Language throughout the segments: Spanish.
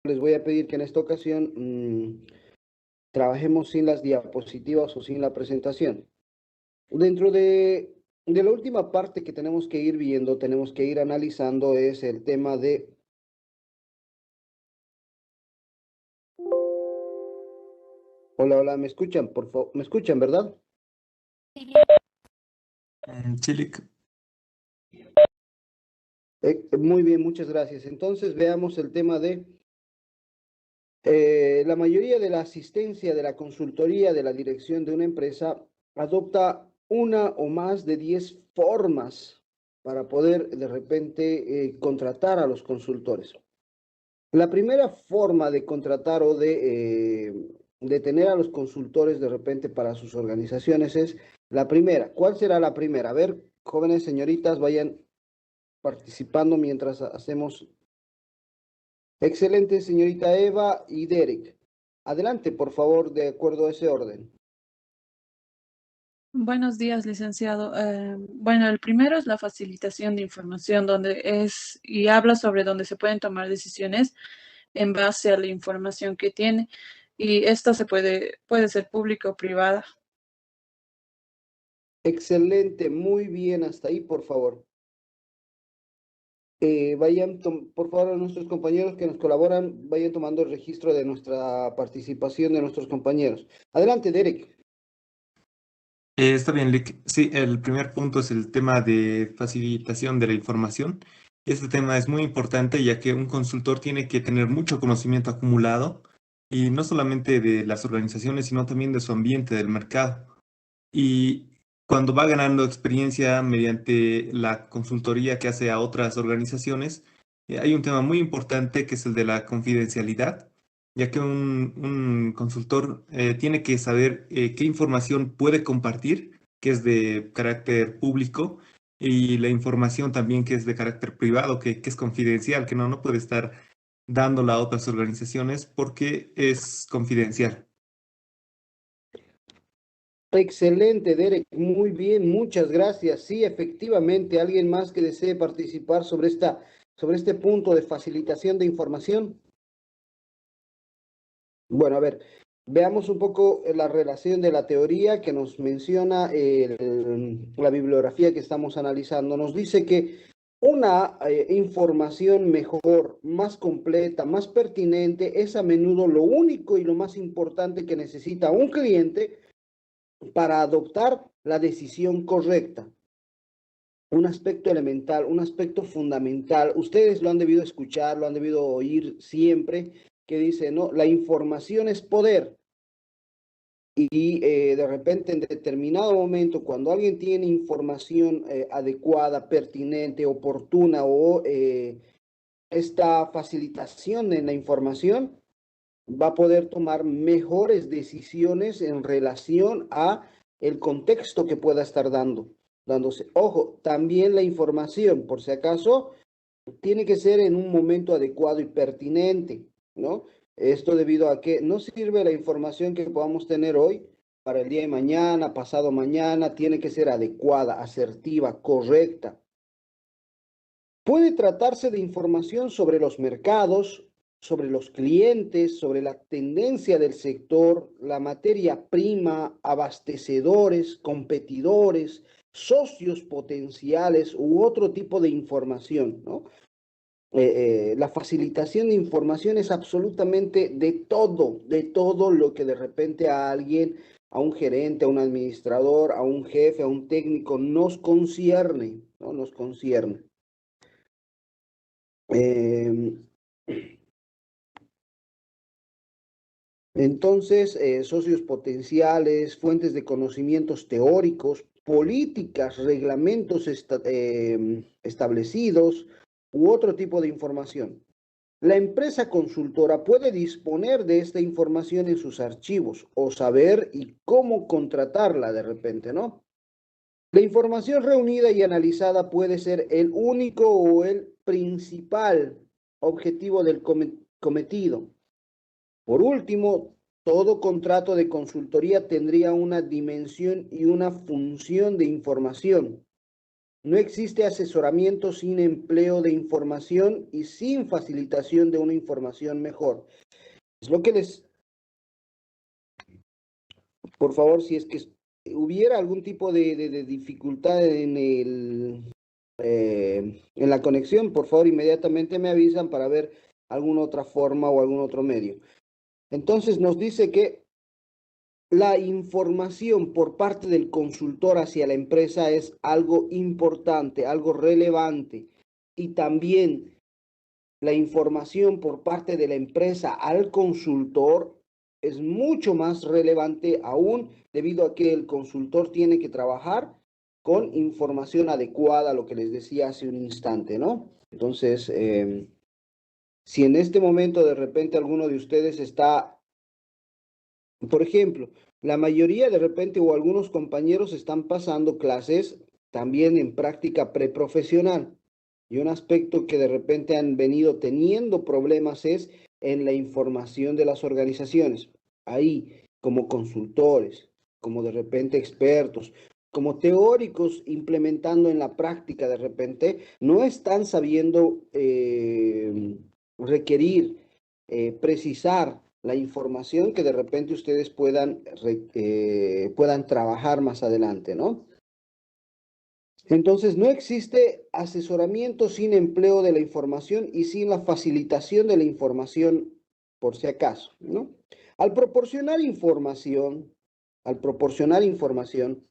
les voy a pedir que en esta ocasión trabajemos sin las diapositivas o sin la presentación. Dentro de la última parte que tenemos que ir viendo, tenemos que ir analizando es el tema de... Hola, hola, ¿me escuchan? Por favor, ¿me escuchan, verdad? Chilik. Muy bien, muchas gracias. Entonces veamos el tema de la mayoría de la asistencia de la consultoría de la dirección de una empresa adopta una o más de 10 formas para poder de repente contratar a los consultores. La primera forma de contratar o de tener a los consultores de repente para sus organizaciones es la primera. ¿Cuál será la primera? A ver, jóvenes señoritas, vayan participando mientras hacemos. Excelente, señorita Eva y Derek. Adelante, por favor, de acuerdo a ese orden. Buenos días, licenciado. Bueno, el primero es la facilitación de información, donde es y habla sobre donde se pueden tomar decisiones en base a la información que tiene. Y esta puede ser pública o privada. Excelente, muy bien, hasta ahí, por favor. Vayan, por favor, a nuestros compañeros que nos colaboran, vayan tomando el registro de nuestra participación de nuestros compañeros. Adelante, Derek. Está bien, Lick. Sí, el primer punto es el tema de facilitación de la información. Este tema es muy importante ya que un consultor tiene que tener mucho conocimiento acumulado y no solamente de las organizaciones, sino también de su ambiente, del mercado. Y cuando va ganando experiencia mediante la consultoría que hace a otras organizaciones, hay un tema muy importante que es el de la confidencialidad, ya que un consultor tiene que saber qué información puede compartir, que es de carácter público, y la información también que es de carácter privado, que es confidencial, que no puede estar dándola a otras organizaciones porque es confidencial. Excelente, Derek. Muy bien, muchas gracias. Sí, efectivamente, alguien más que desee participar sobre este punto de facilitación de información. Bueno, a ver, veamos un poco la relación de la teoría que nos menciona la bibliografía que estamos analizando. Nos dice que una información mejor, más completa, más pertinente es a menudo lo único y lo más importante que necesita un cliente para adoptar la decisión correcta. Un aspecto elemental, un aspecto fundamental. Ustedes lo han debido escuchar, lo han debido oír siempre, que dice, no, la información es poder. Y de repente en determinado momento, cuando alguien tiene información adecuada, pertinente, oportuna o esta facilitación en la información, va a poder tomar mejores decisiones en relación a el contexto que pueda estar dándose. Ojo, también la información, por si acaso, tiene que ser en un momento adecuado y pertinente, ¿no? Esto debido a que no sirve la información que podamos tener hoy para el día de mañana, pasado mañana, tiene que ser adecuada, asertiva, correcta. Puede tratarse de información sobre los mercados, sobre los clientes, sobre la tendencia del sector, la materia prima, abastecedores, competidores, socios potenciales u otro tipo de información, ¿no? La facilitación de información es absolutamente de todo lo que de repente a alguien, a un gerente, a un administrador, a un jefe, a un técnico, nos concierne, ¿no? Nos concierne. Eh, entonces, socios potenciales, fuentes de conocimientos teóricos, políticas, reglamentos establecidos u otro tipo de información. La empresa consultora puede disponer de esta información en sus archivos o saber y cómo contratarla de repente, ¿no? La información reunida y analizada puede ser el único o el principal objetivo del cometido. Por último, todo contrato de consultoría tendría una dimensión y una función de información. No existe asesoramiento sin empleo de información y sin facilitación de una información mejor. Es lo que les, por favor, si es que hubiera algún tipo de dificultad en la conexión, por favor, inmediatamente me avisan para ver alguna otra forma o algún otro medio. Entonces nos dice que la información por parte del consultor hacia la empresa es algo importante, algo relevante. Y también la información por parte de la empresa al consultor es mucho más relevante aún debido a que el consultor tiene que trabajar con información adecuada, lo que les decía hace un instante, ¿no? Entonces, si en este momento de repente alguno de ustedes está, por ejemplo, la mayoría de repente o algunos compañeros están pasando clases también en práctica preprofesional. Y un aspecto que de repente han venido teniendo problemas es en la información de las organizaciones. Ahí, como consultores, como de repente expertos, como teóricos implementando en la práctica de repente, no están sabiendo requerir, precisar la información que de repente ustedes puedan trabajar más adelante, ¿no? Entonces, no existe asesoramiento sin empleo de la información y sin la facilitación de la información, por si acaso, ¿no? Al proporcionar información, al proporcionar información,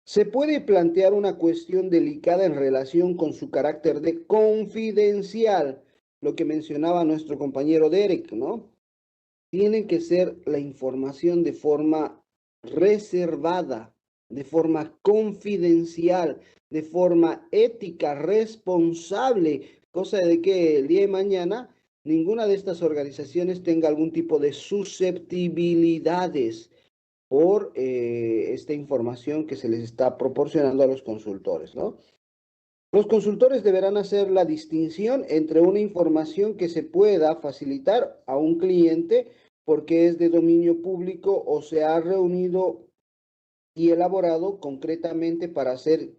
se puede plantear una cuestión delicada en relación con su carácter de confidencial, lo que mencionaba nuestro compañero Derek, ¿no? Tiene que ser la información de forma reservada, de forma confidencial, de forma ética, responsable, cosa de que el día de mañana ninguna de estas organizaciones tenga algún tipo de susceptibilidades por esta información que se les está proporcionando a los consultores, ¿no? Los consultores deberán hacer la distinción entre una información que se pueda facilitar a un cliente porque es de dominio público o se ha reunido y elaborado concretamente para ese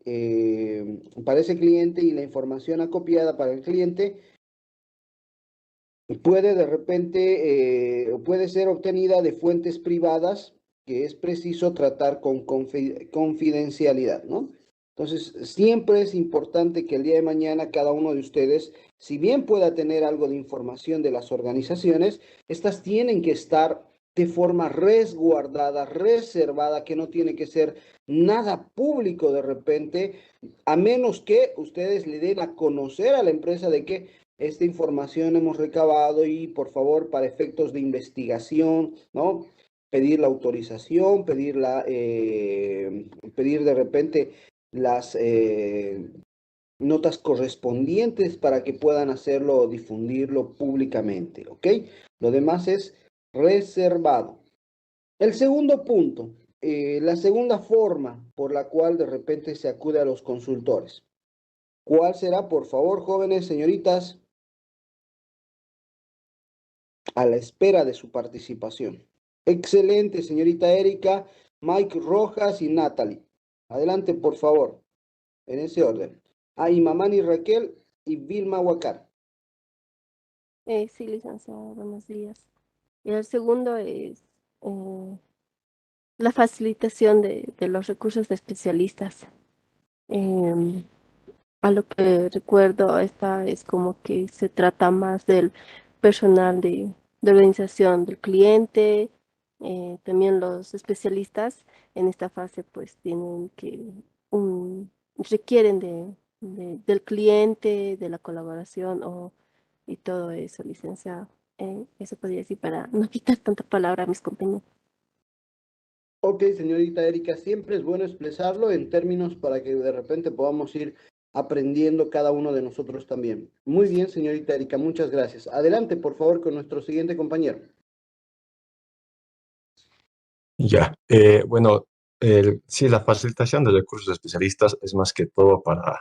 cliente, y la información acopiada para el cliente puede de repente, puede ser obtenida de fuentes privadas que es preciso tratar con confidencialidad, ¿no? Entonces, siempre es importante que el día de mañana cada uno de ustedes, si bien pueda tener algo de información de las organizaciones, estas tienen que estar de forma resguardada, reservada, que no tiene que ser nada público de repente, a menos que ustedes le den a conocer a la empresa de que esta información hemos recabado y por favor, para efectos de investigación, ¿no? Pedir la autorización, pedir de repente las notas correspondientes para que puedan hacerlo o difundirlo públicamente, ¿ok? Lo demás es reservado. El segundo punto, la segunda forma por la cual de repente se acude a los consultores. ¿Cuál será, por favor, jóvenes, señoritas? A la espera de su participación. Excelente, señorita Erika, Mike Rojas y Natalie. Adelante, por favor, en ese orden. Ahí, Mamani Raquel y Vilma Huacar. Sí, licenciado, buenos días. Y el segundo es la facilitación de los recursos de especialistas. Em, a lo que recuerdo, esta es como que se trata más del personal de organización del cliente. También los especialistas en esta fase pues tienen requieren del cliente, de la colaboración y todo eso, licenciado. Eso podría decir para no quitar tanta palabra a mis compañeros. Ok, señorita Erika, siempre es bueno expresarlo en términos para que de repente podamos ir aprendiendo cada uno de nosotros también. Muy bien, señorita Erika, muchas gracias. Adelante, por favor, con nuestro siguiente compañero. Ya, bueno, sí, la facilitación de recursos de especialistas es más que todo para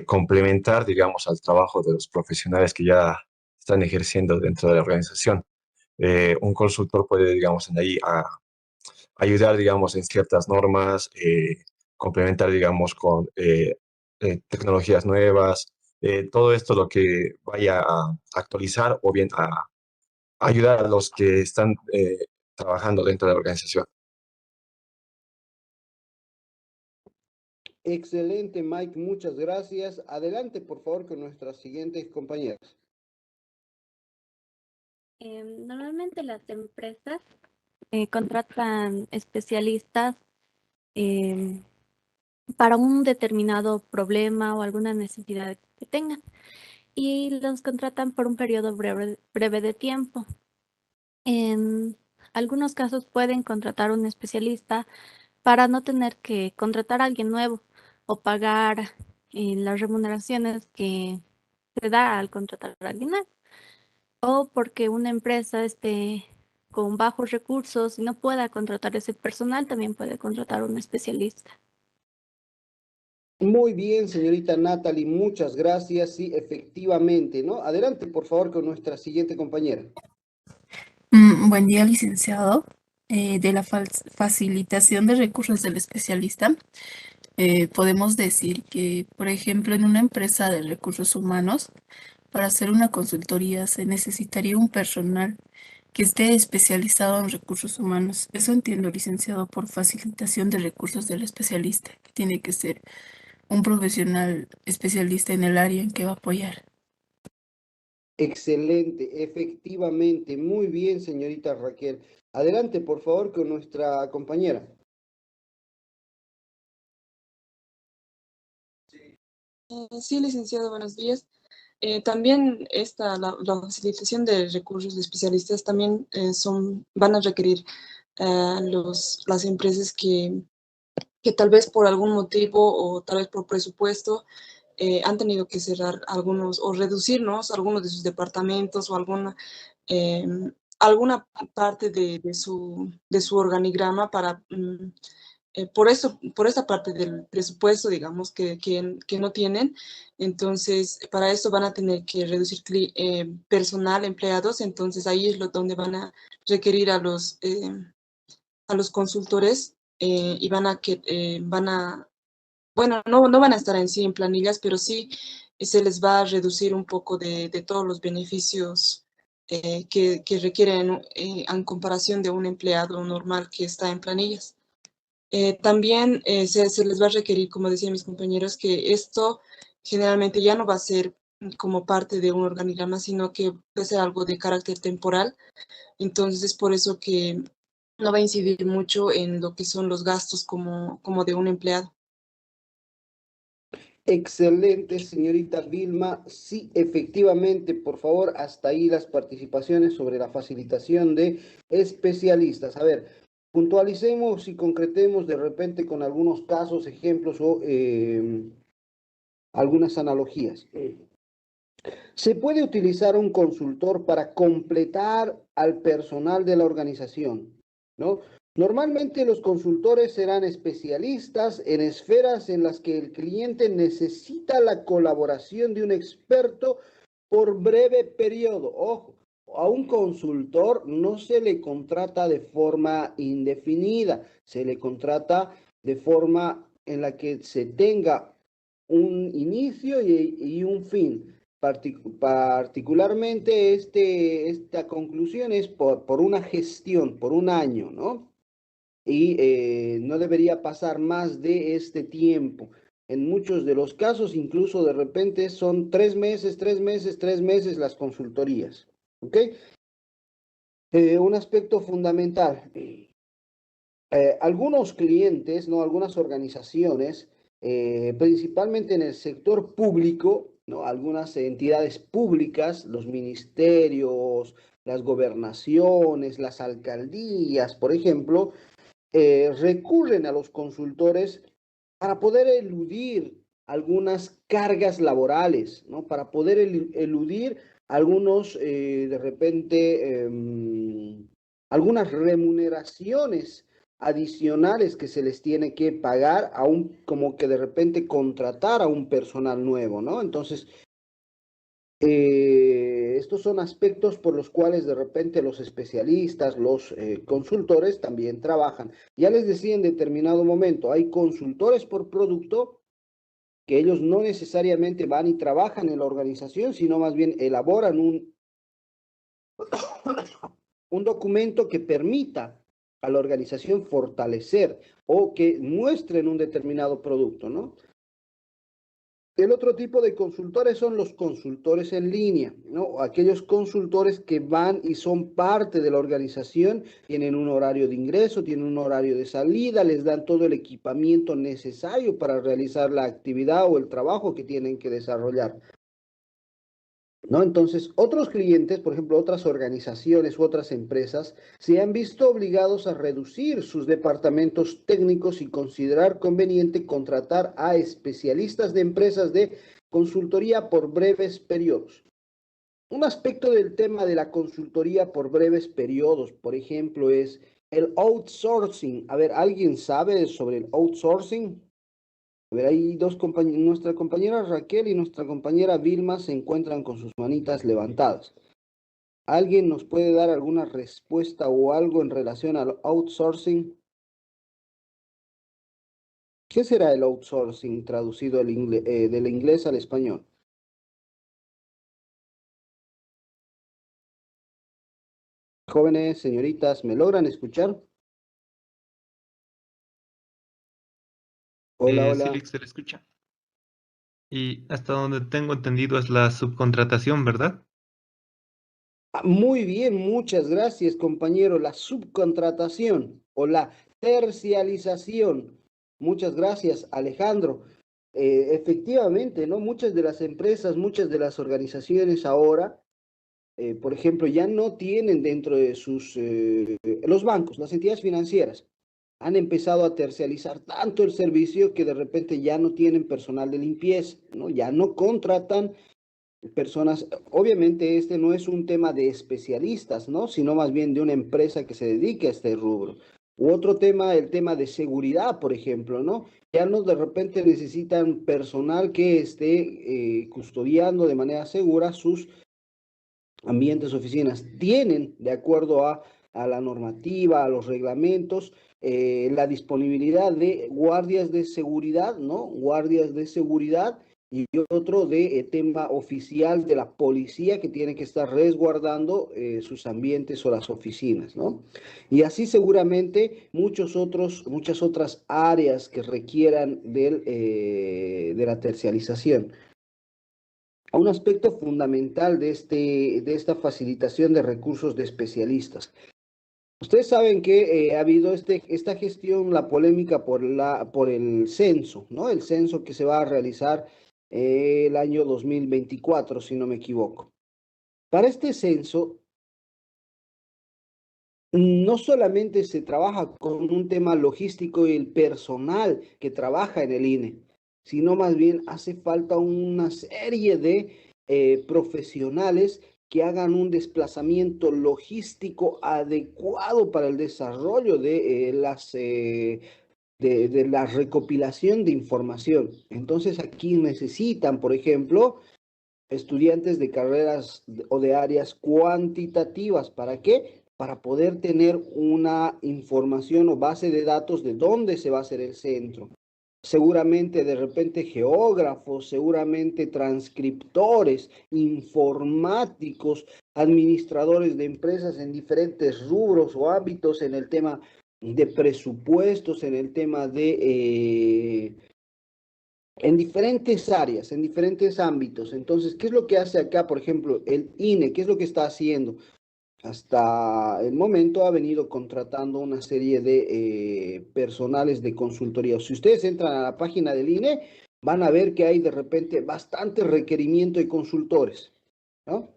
complementar, digamos, al trabajo de los profesionales que ya están ejerciendo dentro de la organización. Un consultor puede, digamos, en ahí ayudar, digamos, en ciertas normas, complementar, digamos, con tecnologías nuevas, todo esto lo que vaya a actualizar o bien a ayudar a los que están trabajando dentro de la organización. Excelente, Mike, muchas gracias. Adelante, por favor, con nuestras siguientes compañeras. Normalmente las empresas contratan especialistas em, para un determinado problema o alguna necesidad que tengan y los contratan por un periodo breve de tiempo. En algunos casos pueden contratar un especialista para no tener que contratar a alguien nuevo o pagar las remuneraciones que se da al contratar a alguien nuevo. O porque una empresa esté con bajos recursos y no pueda contratar ese personal, también puede contratar un especialista. Muy bien, señorita Natalie, muchas gracias. Sí, efectivamente, ¿no? Adelante, por favor, con nuestra siguiente compañera. Buen día, licenciado. De la facilitación de recursos del especialista, podemos decir que, por ejemplo, en una empresa de recursos humanos, para hacer una consultoría se necesitaría un personal que esté especializado en recursos humanos. Eso entiendo, licenciado, por facilitación de recursos del especialista, que tiene que ser un profesional especialista en el área en que va a apoyar. Excelente, efectivamente. Muy bien, señorita Raquel. Adelante, por favor, con nuestra compañera. Sí, licenciado, buenos días. También la facilitación de recursos de especialistas también van a requerir las empresas que tal vez por algún motivo o tal vez por presupuesto han tenido que cerrar algunos o reducirnos algunos de sus departamentos o alguna parte de su organigrama para por esta parte del presupuesto, digamos, que no tienen. Entonces, para eso van a tener que reducir personal, empleados. Entonces, ahí es donde van a requerir a los consultores y bueno, no van a estar en sí en planillas, pero sí se les va a reducir un poco de todos los beneficios que requieren en comparación de un empleado normal que está en planillas. También se les va a requerir, como decían mis compañeros, que esto generalmente ya no va a ser como parte de un organigrama, sino que va a ser algo de carácter temporal. Entonces es por eso que no va a incidir mucho en lo que son los gastos como de un empleado. Excelente, señorita Vilma. Sí, efectivamente, por favor, hasta ahí las participaciones sobre la facilitación de especialistas. A ver, puntualicemos y concretemos de repente con algunos casos, ejemplos o algunas analogías. Se puede utilizar un consultor para completar al personal de la organización, ¿no? Normalmente los consultores serán especialistas en esferas en las que el cliente necesita la colaboración de un experto por breve periodo. Ojo, a un consultor no se le contrata de forma indefinida, se le contrata de forma en la que se tenga un inicio y un fin. Particularmente esta conclusión es por una gestión, por un año, ¿no? Y no debería pasar más de este tiempo. En muchos de los casos, incluso de repente son 3 meses, 3 meses, 3 meses las consultorías. ¿Ok? Un aspecto fundamental. Algunos clientes, ¿no? Algunas organizaciones, principalmente en el sector público, ¿no? Algunas entidades públicas, los ministerios, las gobernaciones, las alcaldías, por ejemplo, recurren a los consultores para poder eludir algunas cargas laborales, ¿no? Para poder eludir algunos, de repente, algunas remuneraciones adicionales que se les tiene que pagar a como que de repente contratar a un personal nuevo, ¿no? Entonces, estos son aspectos por los cuales de repente los especialistas, los consultores también trabajan. Ya les decía en determinado momento, hay consultores por producto que ellos no necesariamente van y trabajan en la organización, sino más bien elaboran un documento que permita a la organización fortalecer o que muestren un determinado producto, ¿no? El otro tipo de consultores son los consultores en línea, ¿no? Aquellos consultores que van y son parte de la organización, tienen un horario de ingreso, tienen un horario de salida, les dan todo el equipamiento necesario para realizar la actividad o el trabajo que tienen que desarrollar, ¿no? Entonces, otros clientes, por ejemplo, otras organizaciones u otras empresas, se han visto obligados a reducir sus departamentos técnicos y considerar conveniente contratar a especialistas de empresas de consultoría por breves periodos. Un aspecto del tema de la consultoría por breves periodos, por ejemplo, es el outsourcing. A ver, ¿alguien sabe sobre el outsourcing? A ver, hay dos compañeras, nuestra compañera Raquel y nuestra compañera Vilma se encuentran con sus manitas levantadas. ¿Alguien nos puede dar alguna respuesta o algo en relación al outsourcing? ¿Qué será el outsourcing traducido del inglés al español? Jóvenes, señoritas, ¿me logran escuchar? Hola, Sí, hola. Lick, se le escucha. Y hasta donde tengo entendido es la subcontratación, ¿verdad? Muy bien, muchas gracias, compañero. La subcontratación o la tercialización. Muchas gracias, Alejandro. Efectivamente, ¿no? Muchas de las empresas, muchas de las organizaciones ahora, por ejemplo, ya no tienen dentro de los bancos, las entidades financieras, han empezado a tercializar tanto el servicio que de repente ya no tienen personal de limpieza, ¿no? Ya no contratan personas. Obviamente este no es un tema de especialistas, ¿no? Sino más bien de una empresa que se dedique a este rubro. U otro tema, el tema de seguridad, por ejemplo, ¿no? Ya no de repente necesitan personal que esté custodiando de manera segura sus ambientes, oficinas. Tienen, de acuerdo a la normativa, a los reglamentos, la disponibilidad de guardias de seguridad, ¿no? Guardias de seguridad y otro de tema oficial de la policía que tiene que estar resguardando sus ambientes o las oficinas, ¿no? Y así seguramente muchas otras áreas que requieran de la tercialización. Un aspecto fundamental de esta facilitación de recursos de especialistas. Ustedes saben que ha habido esta gestión, la polémica por el censo, ¿no? El censo que se va a realizar el año 2024, si no me equivoco. Para este censo, no solamente se trabaja con un tema logístico y el personal que trabaja en el INE, sino más bien hace falta una serie de profesionales que hagan un desplazamiento logístico adecuado para el desarrollo de la recopilación de información. Entonces aquí necesitan, por ejemplo, estudiantes de carreras o de áreas cuantitativas. ¿Para qué? Para poder tener una información o base de datos de dónde se va a hacer el centro. Seguramente de repente geógrafos, seguramente transcriptores, informáticos, administradores de empresas en diferentes rubros o ámbitos en el tema de presupuestos, en el tema en diferentes áreas, en diferentes ámbitos. Entonces, ¿qué es lo que hace acá, por ejemplo, el INE? ¿Qué es lo que está haciendo? Hasta el momento ha venido contratando una serie de personales de consultoría. Si ustedes entran a la página del INE, van a ver que hay de repente bastante requerimiento de consultores, ¿no?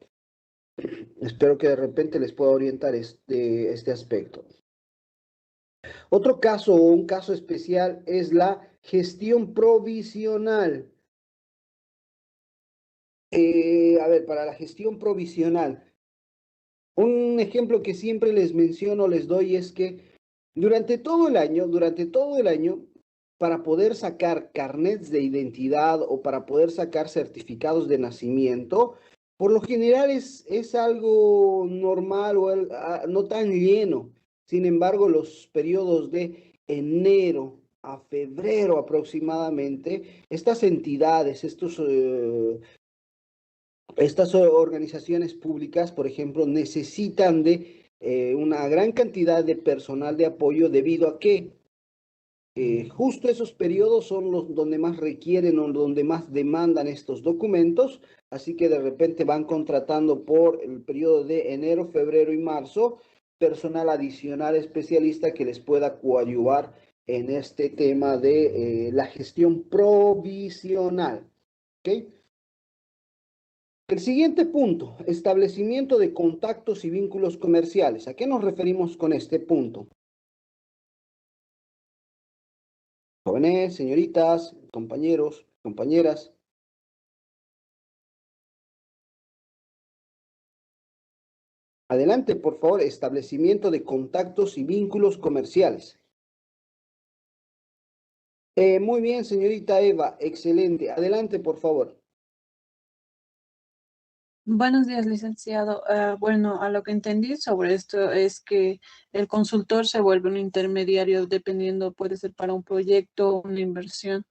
Espero que de repente les pueda orientar este aspecto. Otro caso o un caso especial es la gestión provisional. A ver, para la gestión provisional, un ejemplo que siempre les menciono, les doy, es que durante todo el año, para poder sacar carnets de identidad o para poder sacar certificados de nacimiento, por lo general es algo normal o no tan lleno. Sin embargo, los periodos de enero, a febrero aproximadamente, estas entidades, estas organizaciones públicas, por ejemplo, necesitan de una gran cantidad de personal de apoyo debido a que justo esos periodos son los donde más requieren o donde más demandan estos documentos, así que de repente van contratando por el periodo de enero, febrero y marzo personal adicional especialista que les pueda coadyuvar en este tema de la gestión provisional. ¿Ok? El siguiente punto, establecimiento de contactos y vínculos comerciales. ¿A qué nos referimos con este punto? Jóvenes, señoritas, compañeros, compañeras. Adelante, por favor, establecimiento de contactos y vínculos comerciales. Muy bien, señorita Eva, excelente. Adelante, por favor. Buenos días, licenciado. Bueno, a lo que entendí sobre esto es que el consultor se vuelve un intermediario dependiendo, puede ser para un proyecto, una inversión.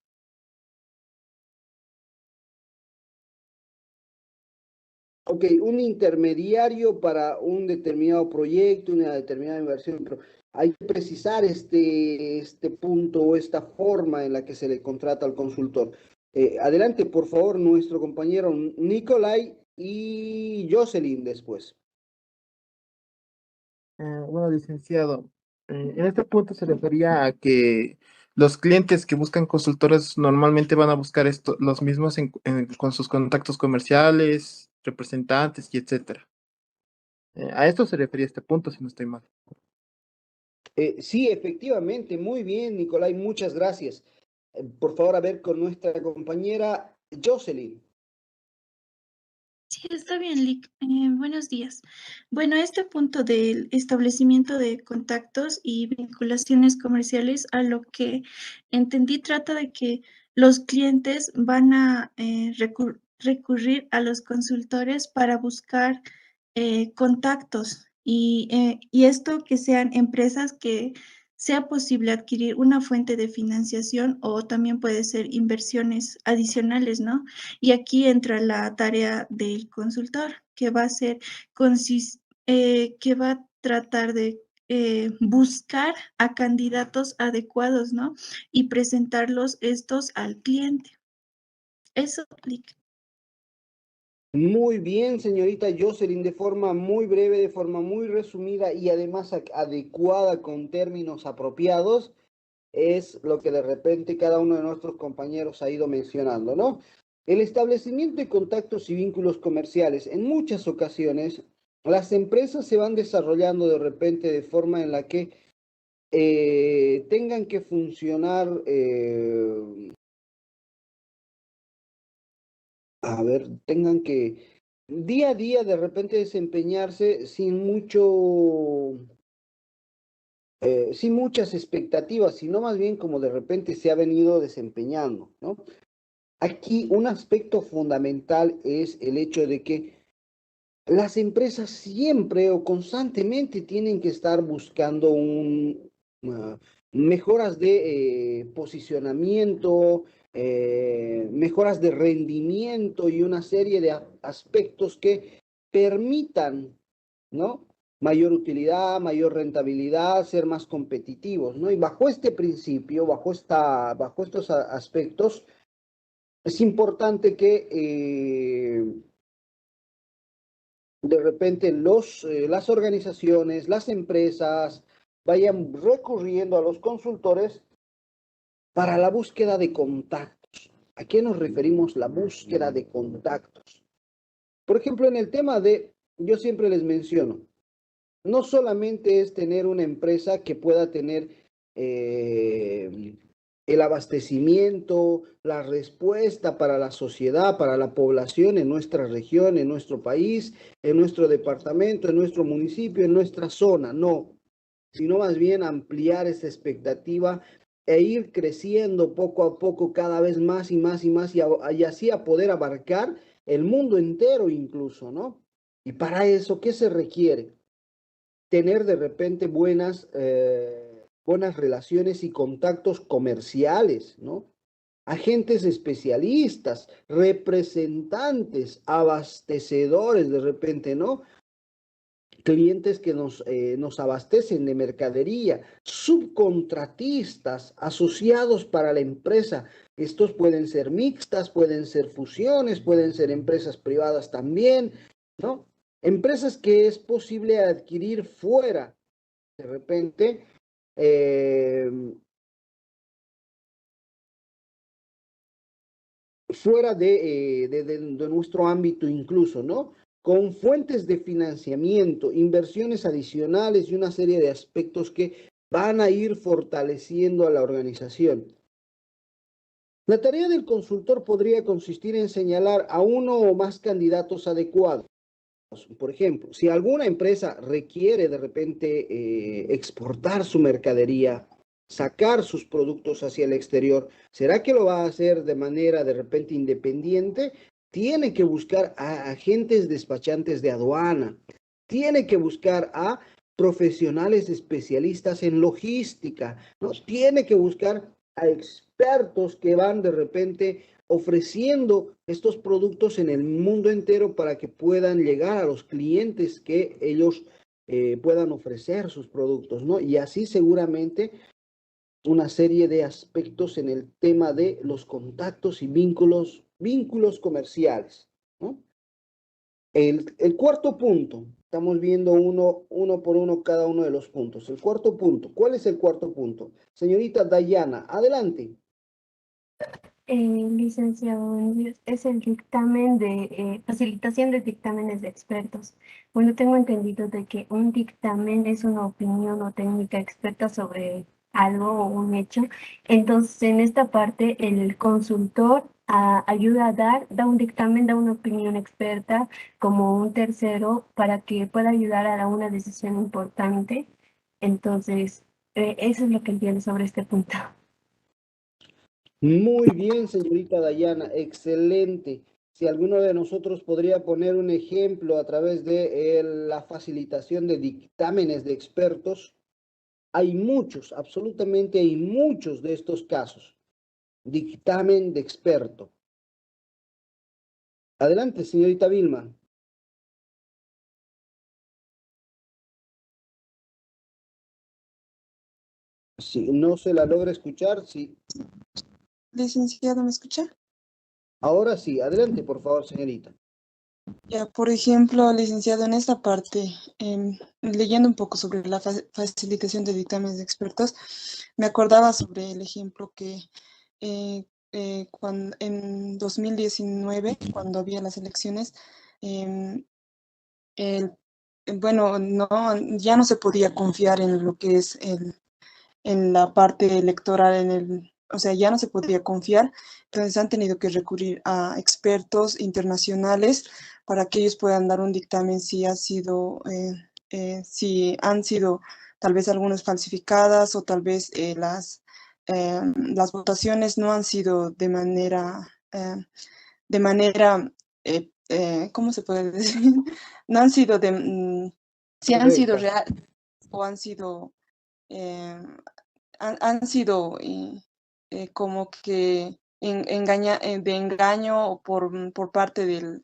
Ok, un intermediario para un determinado proyecto, una determinada inversión, pero hay que precisar este punto o esta forma en la que se le contrata al consultor. Adelante, por favor, nuestro compañero Nicolai y Jocelyn después. Bueno, licenciado, en este punto se refería a que los clientes que buscan consultores normalmente van a buscar los mismos con sus contactos comerciales, representantes y etcétera. A esto se refería este punto, si no estoy mal. Sí, efectivamente, muy bien, Nicolai, muchas gracias. Por favor, a ver con nuestra compañera Jocelyn. Sí, está bien, Lick. Buenos días. Bueno, este punto del establecimiento de contactos y vinculaciones comerciales, a lo que entendí, trata de que los clientes van a recurrir a los consultores para buscar contactos y esto que sean empresas que sea posible adquirir una fuente de financiación o también puede ser inversiones adicionales, ¿no? Y aquí entra la tarea del consultor, que va a ser que va a tratar de buscar a candidatos adecuados, ¿no? Y presentarlos estos al cliente. Eso, Lick. Muy bien, señorita Jocelyn, de forma muy breve, de forma muy resumida y además adecuada con términos apropiados, es lo que de repente cada uno de nuestros compañeros ha ido mencionando, ¿no? El establecimiento de contactos y vínculos comerciales. En muchas ocasiones, las empresas se van desarrollando de repente de forma en la que tengan que funcionar, tengan que día a día de repente desempeñarse sin muchas expectativas, sino más bien como de repente se ha venido desempeñando, ¿no? Aquí un aspecto fundamental es el hecho de que las empresas siempre o constantemente tienen que estar buscando mejoras de posicionamiento, mejoras de rendimiento y una serie de aspectos que permitan, ¿no? Mayor utilidad, mayor rentabilidad, ser más competitivos, ¿no? Y bajo este principio, bajo estos aspectos, es importante que de repente las organizaciones, las empresas vayan recurriendo a los consultores para la búsqueda de contactos. ¿A qué nos referimos la búsqueda de contactos? Por ejemplo, en el tema yo siempre les menciono, no solamente es tener una empresa que pueda tener el abastecimiento, la respuesta para la sociedad, para la población en nuestra región, en nuestro país, en nuestro departamento, en nuestro municipio, en nuestra zona, no, sino más bien ampliar esa expectativa e ir creciendo poco a poco cada vez más y más y más y así a poder abarcar el mundo entero incluso, ¿no? Y para eso, ¿qué se requiere? Tener de repente buenas relaciones y contactos comerciales, ¿no? Agentes especialistas, representantes, abastecedores de repente, ¿no? Clientes que nos abastecen de mercadería, subcontratistas, asociados para la empresa. Estos pueden ser mixtas, pueden ser fusiones, pueden ser empresas privadas también, ¿no? Empresas que es posible adquirir fuera, de repente, fuera de nuestro ámbito incluso, ¿no? Con fuentes de financiamiento, inversiones adicionales y una serie de aspectos que van a ir fortaleciendo a la organización. La tarea del consultor podría consistir en señalar a uno o más candidatos adecuados. Por ejemplo, si alguna empresa requiere de repente exportar su mercadería, sacar sus productos hacia el exterior, ¿será que lo va a hacer de manera de repente independiente? Tiene que buscar a agentes despachantes de aduana, tiene que buscar a profesionales especialistas en logística, ¿no? Tiene que buscar a expertos que van de repente ofreciendo estos productos en el mundo entero para que puedan llegar a los clientes que ellos puedan ofrecer sus productos, ¿no? Y así seguramente una serie de aspectos en el tema de los contactos y vínculos comerciales, ¿no? El cuarto punto, estamos viendo uno por uno cada uno de los puntos. El cuarto punto, ¿cuál es el cuarto punto? Señorita Dayana, adelante. Licenciado, es el dictamen de facilitación de dictámenes de expertos. Bueno, tengo entendido de que un dictamen es una opinión o técnica experta sobre algo o un hecho. Entonces, en esta parte, el consultor ayuda a da un dictamen, da una opinión experta como un tercero para que pueda ayudar a una decisión importante. Entonces, eso es lo que entiendo sobre este punto. Muy bien, señorita Dayana, excelente. Si alguno de nosotros podría poner un ejemplo a través de la facilitación de dictámenes de expertos, hay muchos, absolutamente hay muchos de estos casos. Dictamen de experto. Adelante, señorita Vilma. Si no se la logra escuchar, sí. Licenciado, ¿me escucha? Ahora sí, adelante, por favor, señorita. Ya, por ejemplo, licenciado, en esta parte, leyendo un poco sobre la facilitación de dictámenes de expertos, me acordaba sobre el ejemplo que en 2019, cuando había las elecciones, bueno, no, ya no se podía confiar en lo que es en la parte electoral, o sea, ya no se podía confiar, entonces han tenido que recurrir a expertos internacionales para que ellos puedan dar un dictamen si si han sido tal vez algunas falsificadas o tal vez las votaciones no han sido de manera, ¿cómo se puede decir? No han sido si han sido Correcta. reales o han sido han sido como que de engaño o por parte de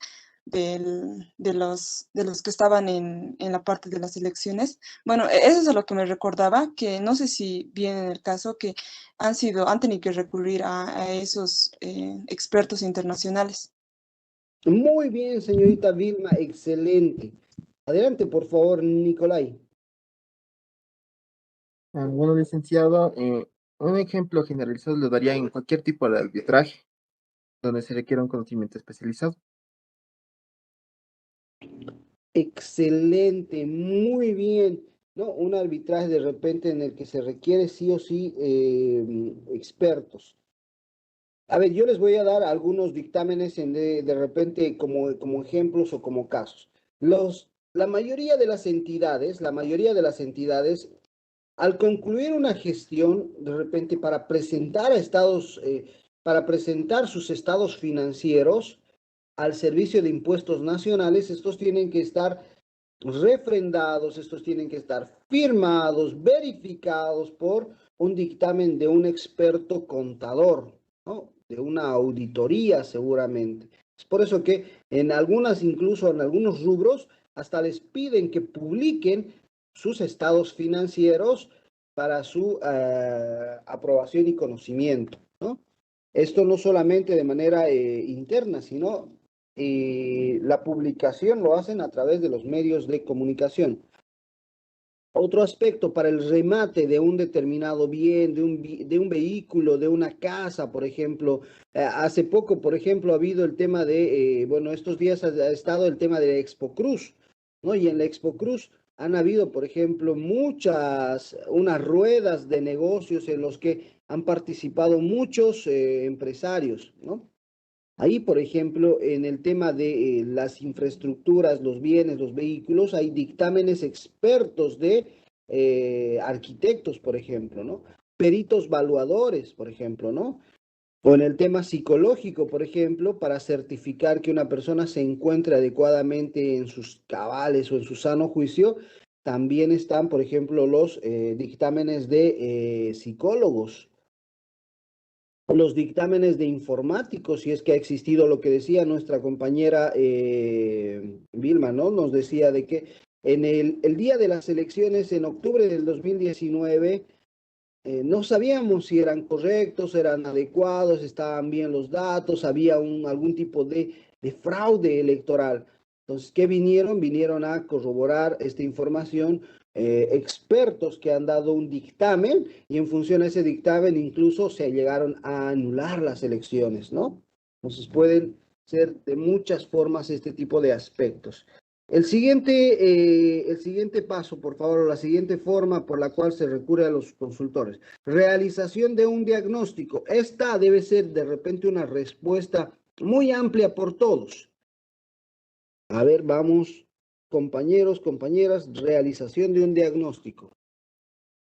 los que estaban en la parte de las elecciones. Bueno, eso es a lo que me recordaba, que no sé si viene en el caso que han tenido que recurrir a esos expertos internacionales. Muy bien, señorita Vilma, excelente. Adelante, por favor, Nicolai. Bueno, licenciado, un ejemplo generalizado lo daría en cualquier tipo de arbitraje, donde se requiera un conocimiento especializado. Excelente, muy bien. ¿No? Un arbitraje de repente en el que se requiere sí o sí expertos. A ver, yo les voy a dar algunos dictámenes de repente como ejemplos o como casos. La mayoría de las entidades, al concluir una gestión, de repente para presentar sus estados financieros al Servicio de Impuestos Nacionales, estos tienen que estar refrendados, estos tienen que estar firmados, verificados por un dictamen de un experto contador, ¿no? De una auditoría seguramente. Es por eso que en algunas, incluso en algunos rubros, hasta les piden que publiquen sus estados financieros para su aprobación y conocimiento, ¿no? Esto no solamente de manera interna, sino la publicación lo hacen a través de los medios de comunicación. Otro aspecto para el remate de un determinado bien, de un vehículo, de una casa, por ejemplo. Hace poco, por ejemplo, ha habido el tema de, bueno, estos días ha estado el tema de la Expo Cruz, ¿no? Y en la Expo Cruz han habido, por ejemplo, unas ruedas de negocios en los que han participado muchos empresarios, ¿no? Ahí, por ejemplo, en el tema de las infraestructuras, los bienes, los vehículos, hay dictámenes expertos de arquitectos, por ejemplo, ¿no? Peritos valuadores, por ejemplo, ¿no? O en el tema psicológico, por ejemplo, para certificar que una persona se encuentre adecuadamente en sus cabales o en su sano juicio, también están, por ejemplo, los dictámenes de psicólogos, los dictámenes de informáticos, si es que ha existido lo que decía nuestra compañera Vilma, ¿no? Nos decía de que en el día de las elecciones, en octubre del 2019, no sabíamos si eran correctos, eran adecuados, estaban bien los datos, había algún tipo de fraude electoral. Entonces, ¿qué vinieron? Vinieron a corroborar esta información expertos que han dado un dictamen y en función a ese dictamen incluso se llegaron a anular las elecciones, ¿no? Entonces pueden ser de muchas formas este tipo de aspectos. El siguiente paso, por favor, o la siguiente forma por la cual se recurre a los consultores. Realización de un diagnóstico. Esta debe ser de repente una respuesta muy amplia por todos. A ver, vamos, compañeros, compañeras, realización de un diagnóstico.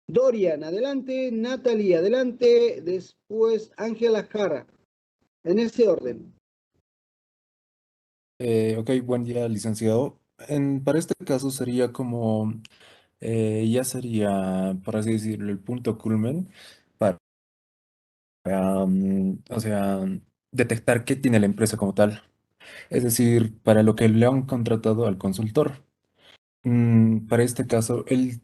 Dorian, adelante, Natalie, adelante, después Ángela Jara, en ese orden. Ok, buen día, licenciado. Para este caso sería como, ya sería, por así decirlo, el punto culmen para, o sea, detectar qué tiene la empresa como tal. Es decir, para lo que le han contratado al consultor. Para este caso, él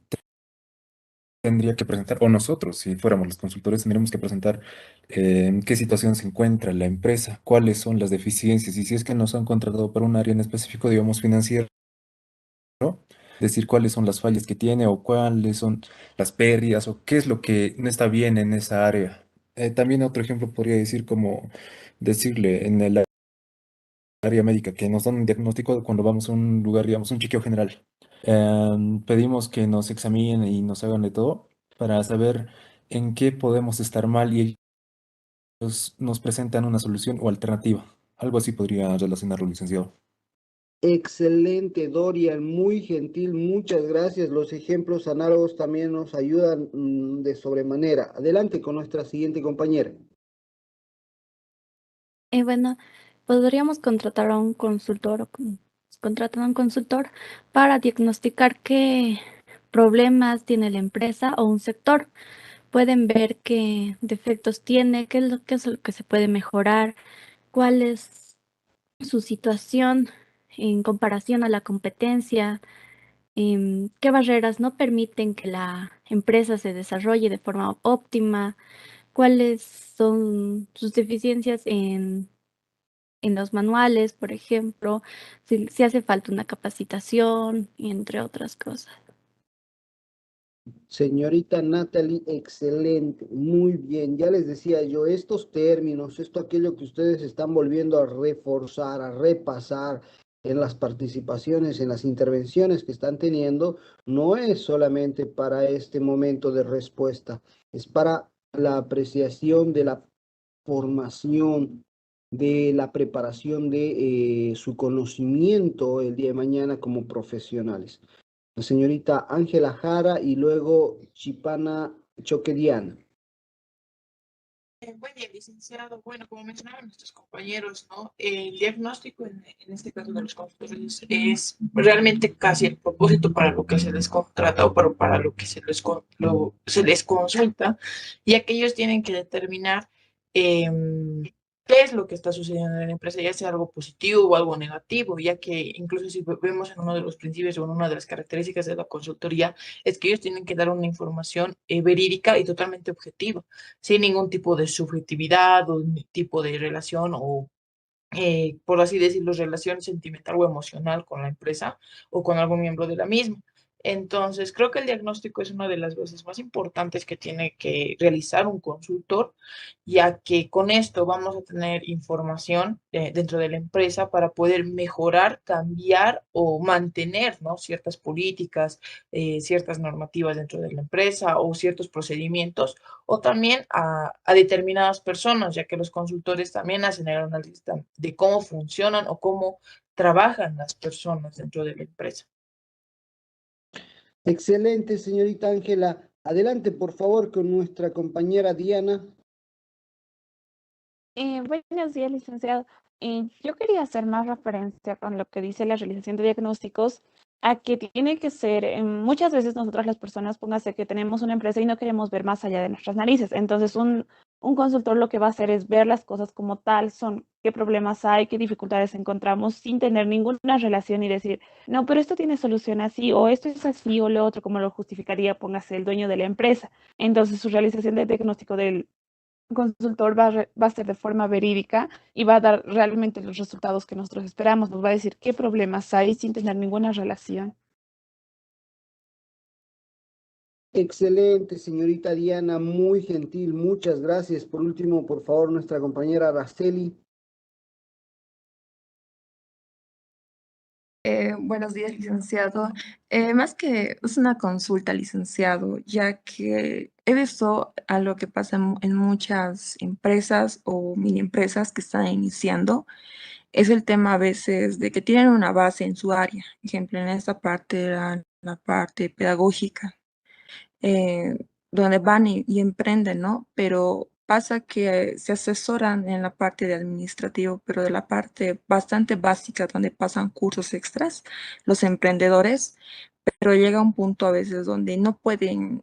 tendría que presentar, o nosotros, si fuéramos los consultores, tendríamos que presentar en qué situación se encuentra la empresa, cuáles son las deficiencias, y si es que nos han contratado para un área en específico, digamos, financiero, decir cuáles son las fallas que tiene o cuáles son las pérdidas o qué es lo que no está bien en esa área. También otro ejemplo podría decir como decirle en el área médica que nos dan un diagnóstico cuando vamos a un lugar, digamos, un chequeo general. Pedimos que nos examinen y nos hagan de todo para saber en qué podemos estar mal y ellos nos presentan una solución o alternativa. Algo así podría relacionarlo, licenciado. Excelente, Dorian, muy gentil, muchas gracias. Los ejemplos análogos también nos ayudan de sobremanera. Adelante con nuestra siguiente compañera. Bueno, podríamos contratar a un consultor contratan a un consultor para diagnosticar qué problemas tiene la empresa o un sector. Pueden ver qué defectos tiene, qué es lo que se puede mejorar, cuál es su situación en comparación a la competencia, qué barreras no permiten que la empresa se desarrolle de forma óptima, cuáles son sus deficiencias en los manuales, por ejemplo, si hace falta una capacitación, entre otras cosas. Señorita Natalie, excelente, muy bien. Ya les decía yo, estos términos, aquello que ustedes están volviendo a reforzar, a repasar en las participaciones, en las intervenciones que están teniendo, no es solamente para este momento de respuesta, es para la apreciación de la formación, de la preparación de su conocimiento el día de mañana como profesionales. La señorita Ángela Jara y luego Chipana Choquediana. Buen día, licenciado. Bueno, como mencionaban nuestros compañeros, ¿no? El diagnóstico en este caso de los consultores es realmente casi el propósito para lo que se les contrata o para lo que se les consulta, ya que ellos tienen que determinar qué es lo que está sucediendo en la empresa, ya sea algo positivo o algo negativo, ya que incluso si vemos en uno de los principios o en una de las características de la consultoría, es que ellos tienen que dar una información verídica y totalmente objetiva sin ningún tipo de subjetividad o ni tipo de relación o, por así decirlo, relación sentimental o emocional con la empresa o con algún miembro de la misma. Entonces, creo que el diagnóstico es una de las cosas más importantes que tiene que realizar un consultor, ya que con esto vamos a tener información dentro de la empresa para poder mejorar, cambiar o mantener, ¿no? Ciertas políticas, ciertas normativas dentro de la empresa o ciertos procedimientos o también a determinadas personas, ya que los consultores también hacen el análisis de cómo funcionan o cómo trabajan las personas dentro de la empresa. Excelente, señorita Ángela. Adelante, por favor, con nuestra compañera Diana. Buenos días, licenciado. Yo quería hacer más referencia con lo que dice la realización de diagnósticos a que tiene que ser, muchas veces nosotras las personas, póngase que tenemos una empresa y no queremos ver más allá de nuestras narices. Entonces, un consultor lo que va a hacer es ver las cosas como tal son, qué problemas hay, qué dificultades encontramos, sin tener ninguna relación y decir, no, pero esto tiene solución así, o esto es así, o lo otro, como lo justificaría, póngase el dueño de la empresa. Entonces, su realización de diagnóstico del consultor va a ser de forma verídica y va a dar realmente los resultados que nosotros esperamos. Nos va a decir qué problemas hay sin tener ninguna relación. Excelente, señorita Diana, muy gentil, muchas gracias. Por último, por favor, nuestra compañera Araceli. Buenos días, licenciado. Más que es una consulta, licenciado, ya que he visto a lo que pasa en muchas empresas o mini empresas que están iniciando, es el tema a veces de que tienen una base en su área, ejemplo, en esta parte, la parte pedagógica donde van y emprenden, ¿no? Pero pasa que se asesoran en la parte de administrativo, pero de la parte bastante básica donde pasan cursos extras, los emprendedores, pero llega un punto a veces donde no pueden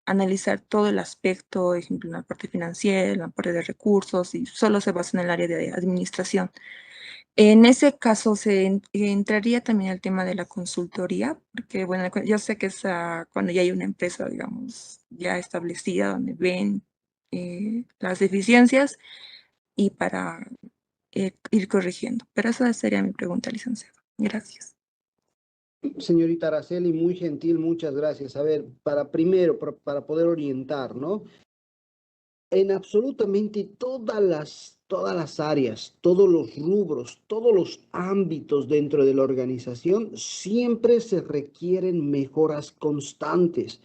analizar todo el aspecto, por ejemplo, en la parte financiera, en la parte de recursos, y solo se basa en el área de administración. En ese caso se entraría también el tema de la consultoría, porque bueno, yo sé que es cuando ya hay una empresa, digamos, ya establecida, donde ven las deficiencias y para ir corrigiendo. Pero esa sería mi pregunta, licenciado. Gracias. Señorita Araceli, muy gentil, muchas gracias. A ver, primero, para poder orientar, ¿no? En absolutamente todas las áreas, todos los rubros, todos los ámbitos dentro de la organización, siempre se requieren mejoras constantes.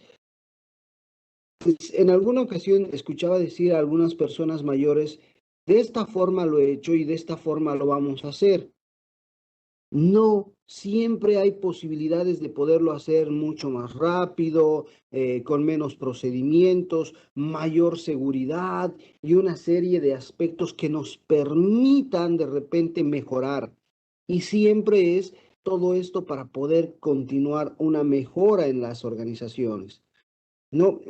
Pues, en alguna ocasión escuchaba decir a algunas personas mayores, de esta forma lo he hecho y de esta forma lo vamos a hacer. No, siempre hay posibilidades de poderlo hacer mucho más rápido, con menos procedimientos, mayor seguridad y una serie de aspectos que nos permitan de repente mejorar. Y siempre es todo esto para poder continuar una mejora en las organizaciones. No,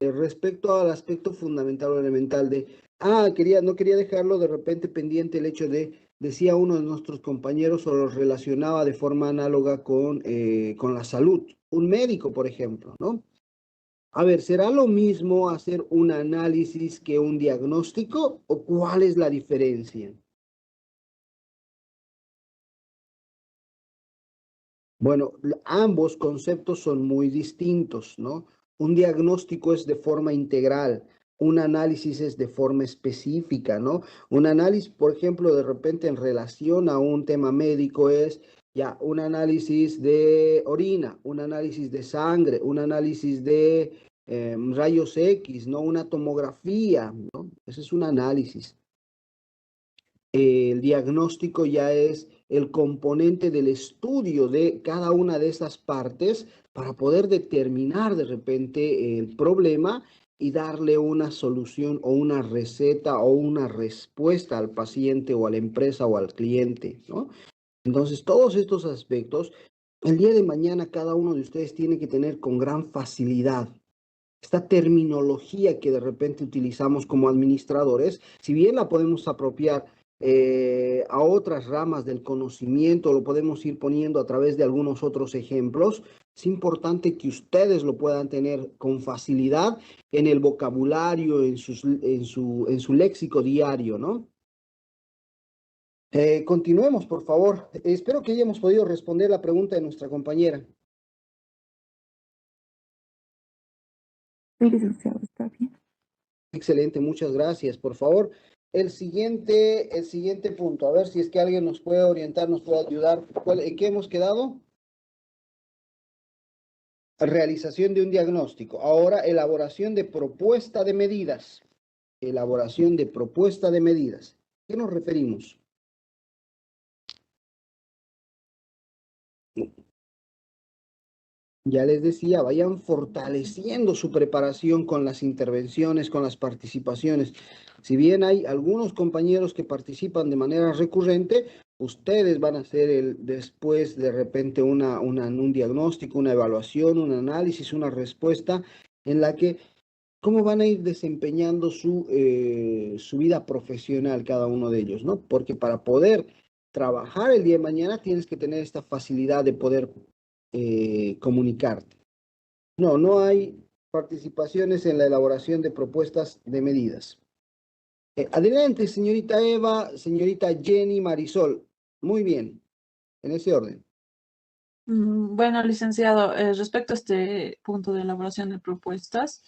respecto al aspecto fundamental o elemental de, no quería dejarlo de repente pendiente el hecho de, decía uno de nuestros compañeros o lo relacionaba de forma análoga con la salud, un médico, por ejemplo, ¿no? A ver, ¿será lo mismo hacer un análisis que un diagnóstico o cuál es la diferencia? Bueno, ambos conceptos son muy distintos, ¿no? Un diagnóstico es de forma integral, un análisis es de forma específica, ¿no? Un análisis, por ejemplo, de repente en relación a un tema médico es ya un análisis de orina, un análisis de sangre, un análisis de rayos X, ¿no? Una tomografía, ¿no? Ese es un análisis. El diagnóstico ya es el componente del estudio de cada una de esas partes para poder determinar de repente el problema y darle una solución o una receta o una respuesta al paciente o a la empresa o al cliente, ¿no? Entonces, todos estos aspectos, el día de mañana cada uno de ustedes tiene que tener con gran facilidad. Esta terminología que de repente utilizamos como administradores, si bien la podemos apropiar a otras ramas del conocimiento, lo podemos ir poniendo a través de algunos otros ejemplos, es importante que ustedes lo puedan tener con facilidad en el vocabulario, en su léxico diario, ¿no? Continuemos, por favor. Espero que hayamos podido responder la pregunta de nuestra compañera. Sí, licenciado, está bien. Excelente, muchas gracias. Por favor, el siguiente punto, a ver si es que alguien nos puede orientar, nos puede ayudar. ¿En qué hemos quedado? Realización de un diagnóstico. Ahora, elaboración de propuesta de medidas. Elaboración de propuesta de medidas. ¿A qué nos referimos? Ya les decía, vayan fortaleciendo su preparación con las intervenciones, con las participaciones. Si bien hay algunos compañeros que participan de manera recurrente, ustedes van a hacer después de repente un diagnóstico, una evaluación, un análisis, una respuesta en la que cómo van a ir desempeñando su vida profesional cada uno de ellos, ¿no? Porque para poder trabajar el día de mañana tienes que tener esta facilidad de poder comunicarte. No hay participaciones en la elaboración de propuestas de medidas. Adelante, señorita Eva, señorita Jenny, Marisol. Muy bien, en ese orden. Bueno, licenciado, respecto a este punto de elaboración de propuestas,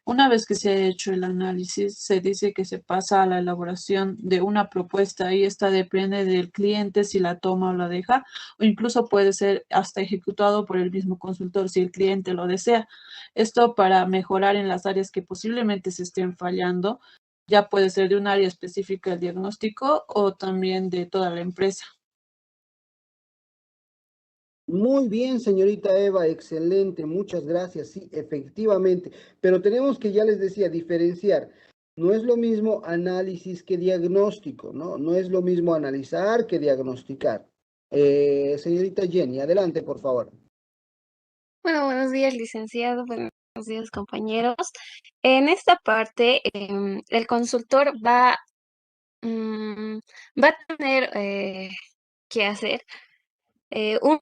una vez que se ha hecho el análisis, se dice que se pasa a la elaboración de una propuesta y esta depende del cliente si la toma o la deja, o incluso puede ser hasta ejecutado por el mismo consultor si el cliente lo desea. Esto para mejorar en las áreas que posiblemente se estén fallando, ya puede ser de un área específica del diagnóstico o también de toda la empresa. Muy bien, señorita Eva, excelente, muchas gracias. Sí, efectivamente, pero tenemos que, ya les decía, diferenciar. No es lo mismo análisis que diagnóstico, ¿no? No es lo mismo analizar que diagnosticar. Señorita Jenny, adelante, por favor. Bueno, buenos días, licenciado. Buenos días, compañeros. En esta parte, el consultor va a tener que hacer un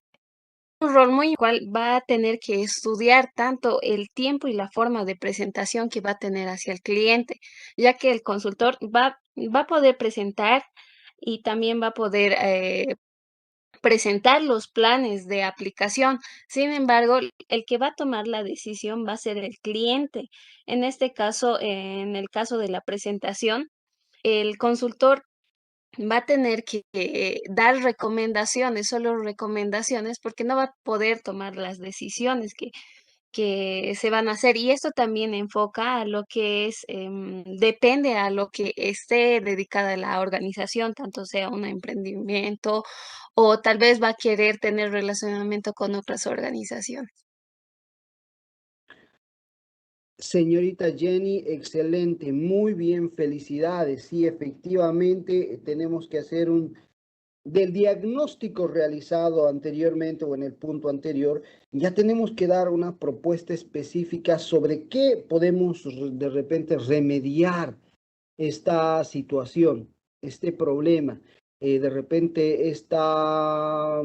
rol muy igual, va a tener que estudiar tanto el tiempo y la forma de presentación que va a tener hacia el cliente, ya que el consultor va a poder presentar y también va a poder presentar los planes de aplicación. Sin embargo, el que va a tomar la decisión va a ser el cliente. En este caso, en el caso de la presentación, el consultor va a tener que dar recomendaciones, solo recomendaciones, porque no va a poder tomar las decisiones que se van a hacer. Y esto también enfoca a lo que es, depende a lo que esté dedicada la organización, tanto sea un emprendimiento o tal vez va a querer tener relacionamiento con otras organizaciones. Señorita Jenny, excelente, muy bien, felicidades. Sí, efectivamente, tenemos que hacer del diagnóstico realizado anteriormente o en el punto anterior, ya tenemos que dar una propuesta específica sobre qué podemos de repente remediar esta situación, este problema, de repente esta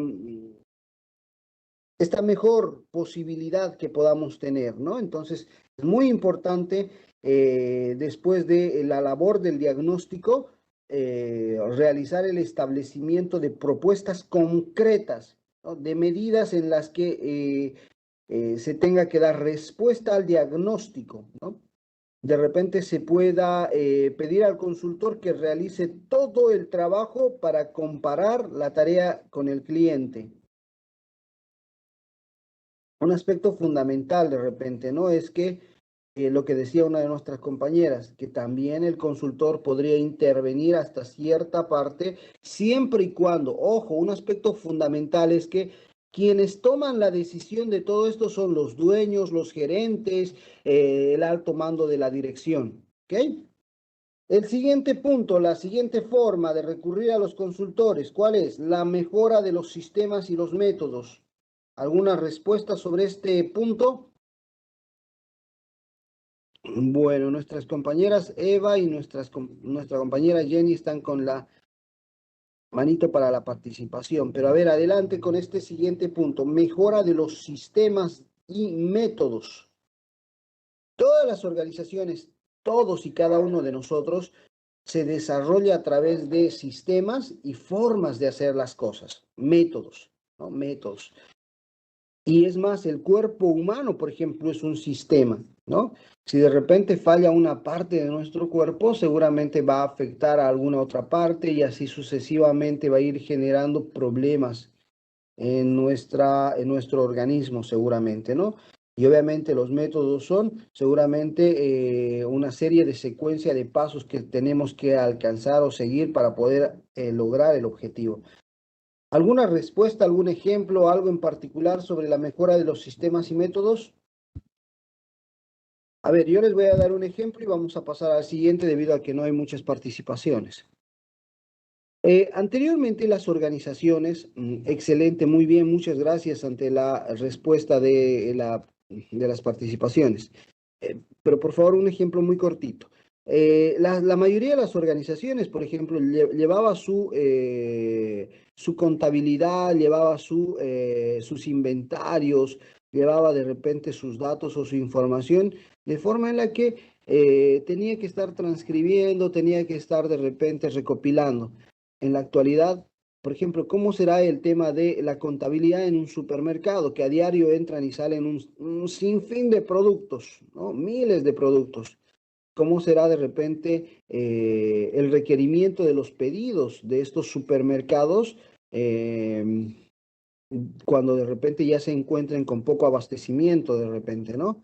mejor posibilidad que podamos tener, ¿no? Entonces, es muy importante, después de la labor del diagnóstico, realizar el establecimiento de propuestas concretas, ¿no? De medidas en las que se tenga que dar respuesta al diagnóstico, ¿no? De repente se pueda pedir al consultor que realice todo el trabajo para comparar la tarea con el cliente. Un aspecto fundamental de repente, ¿no? Es que lo que decía una de nuestras compañeras, que también el consultor podría intervenir hasta cierta parte, siempre y cuando, ojo, un aspecto fundamental es que Quienes toman la decisión de todo esto son los dueños, los gerentes, el alto mando de la dirección. ¿Ok? El siguiente punto, la siguiente forma de recurrir a los consultores, ¿cuál es? La mejora de los sistemas y los métodos. ¿Alguna respuesta sobre este punto? Bueno, nuestras compañeras Eva y nuestra compañera Jenny están con la manito para la participación. Pero a ver, adelante con este siguiente punto. Mejora de los sistemas y métodos. Todas las organizaciones, todos y cada uno de nosotros, se desarrolla a través de sistemas y formas de hacer las cosas. Métodos, ¿no? Métodos. Y es más, el cuerpo humano, por ejemplo, es un sistema, ¿no? Si de repente falla una parte de nuestro cuerpo, seguramente va a afectar a alguna otra parte y así sucesivamente va a ir generando problemas en nuestro organismo, seguramente, ¿no? Y obviamente los métodos son seguramente una serie de secuencia de pasos que tenemos que alcanzar o seguir para poder lograr el objetivo. ¿Alguna respuesta, algún ejemplo, algo en particular sobre la mejora de los sistemas y métodos? A ver, yo les voy a dar un ejemplo y vamos a pasar al siguiente debido a que no hay muchas participaciones. Anteriormente las organizaciones, excelente, muy bien, muchas gracias ante la respuesta de las participaciones. Pero por favor, un ejemplo muy cortito. La mayoría de las organizaciones, por ejemplo, llevaba su contabilidad, llevaba sus inventarios, llevaba de repente sus datos o su información, de forma en la que tenía que estar transcribiendo, tenía que estar de repente recopilando. En la actualidad, por ejemplo, ¿cómo será el tema de la contabilidad en un supermercado? Que a diario entran y salen un sinfín de productos, ¿no? Miles de productos. ¿Cómo será de repente el requerimiento de los pedidos de estos supermercados cuando de repente ya se encuentren con poco abastecimiento de repente, ¿no?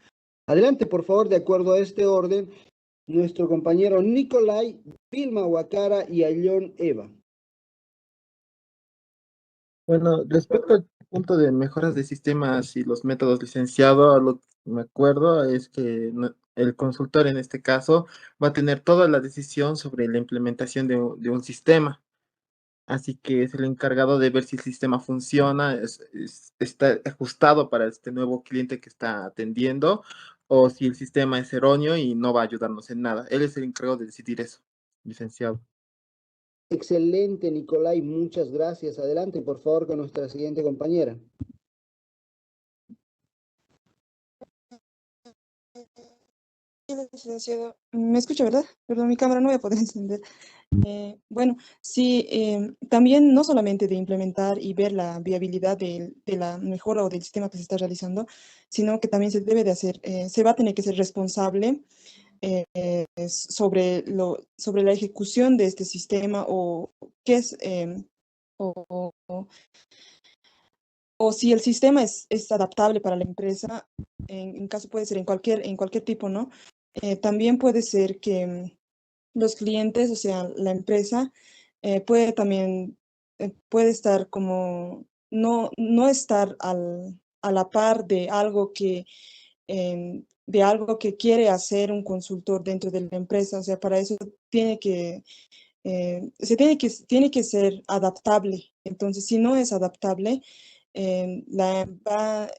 Adelante, por favor, de acuerdo a este orden, nuestro compañero Nicolai, Vilma Huacara y Ayllón Eva. Bueno, respecto al punto de mejoras de sistemas y los métodos, licenciado, a lo que me acuerdo es que el consultor en este caso va a tener toda la decisión sobre la implementación de un sistema. Así que es el encargado de ver si el sistema funciona, está ajustado para este nuevo cliente que está atendiendo, o si el sistema es erróneo y no va a ayudarnos en nada. Él es el encargado de decidir eso, licenciado. Excelente, Nicolai, muchas gracias. Adelante, por favor, con nuestra siguiente compañera. Licenciado, ¿me escucha, verdad? Perdón, mi cámara no voy a poder encender. Bueno, sí, también no solamente de implementar y ver la viabilidad de la mejora o del sistema que se está realizando, sino que también se debe de hacer, se va a tener que ser responsable sobre la ejecución de este sistema o qué es, o, o si el sistema es adaptable para la empresa, en caso puede ser en cualquier tipo, ¿no? También puede ser que los clientes, o sea, la empresa, puede también, puede estar como, no estar a la par de algo que quiere hacer un consultor dentro de la empresa. O sea, para eso tiene que, tiene que ser adaptable. Entonces, si no es adaptable,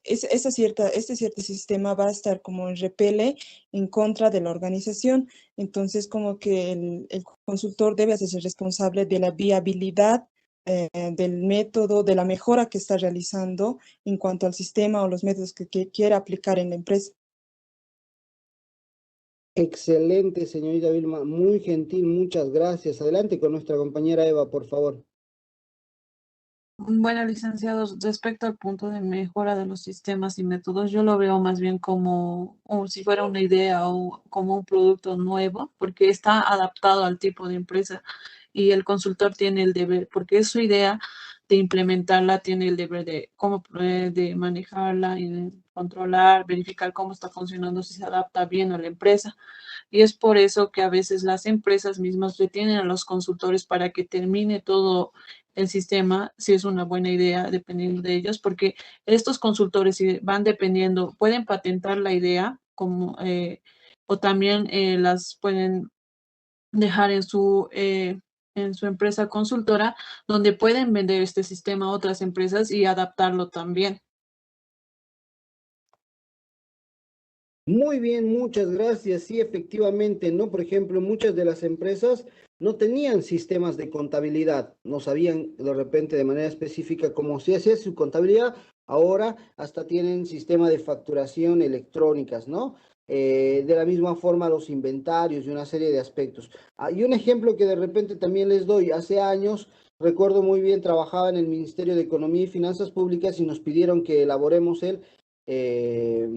este cierto sistema va a estar como en repele en contra de la organización. Entonces, como que el consultor debe hacerse responsable de la viabilidad del método, de la mejora que está realizando en cuanto al sistema o los métodos que quiera aplicar en la empresa. Excelente, señorita Vilma, muy gentil, muchas gracias. Adelante con nuestra compañera Eva, por favor. Bueno, licenciados, respecto al punto de mejora de los sistemas y métodos, yo lo veo más bien como si fuera una idea o como un producto nuevo, porque está adaptado al tipo de empresa y el consultor tiene el deber, porque es su idea de implementarla, tiene el deber de cómo de manejarla y de controlar, verificar cómo está funcionando, si se adapta bien a la empresa. Y es por eso que a veces las empresas mismas retienen a los consultores para que termine todo el sistema, si es una buena idea dependiendo de ellos, porque estos consultores si van dependiendo, pueden patentar la idea como, o también las pueden dejar en su empresa consultora, donde pueden vender este sistema a otras empresas y adaptarlo también. Muy bien, muchas gracias. Sí, efectivamente, ¿no? Por ejemplo, muchas de las empresas no tenían sistemas de contabilidad, no sabían de repente de manera específica cómo se hacía su contabilidad. Ahora hasta tienen sistema de facturación electrónicas, ¿no? De la misma forma los inventarios y una serie de aspectos. Y un ejemplo que de repente también les doy, hace años, recuerdo muy bien, trabajaba en el Ministerio de Economía y Finanzas Públicas y nos pidieron que elaboremos eh,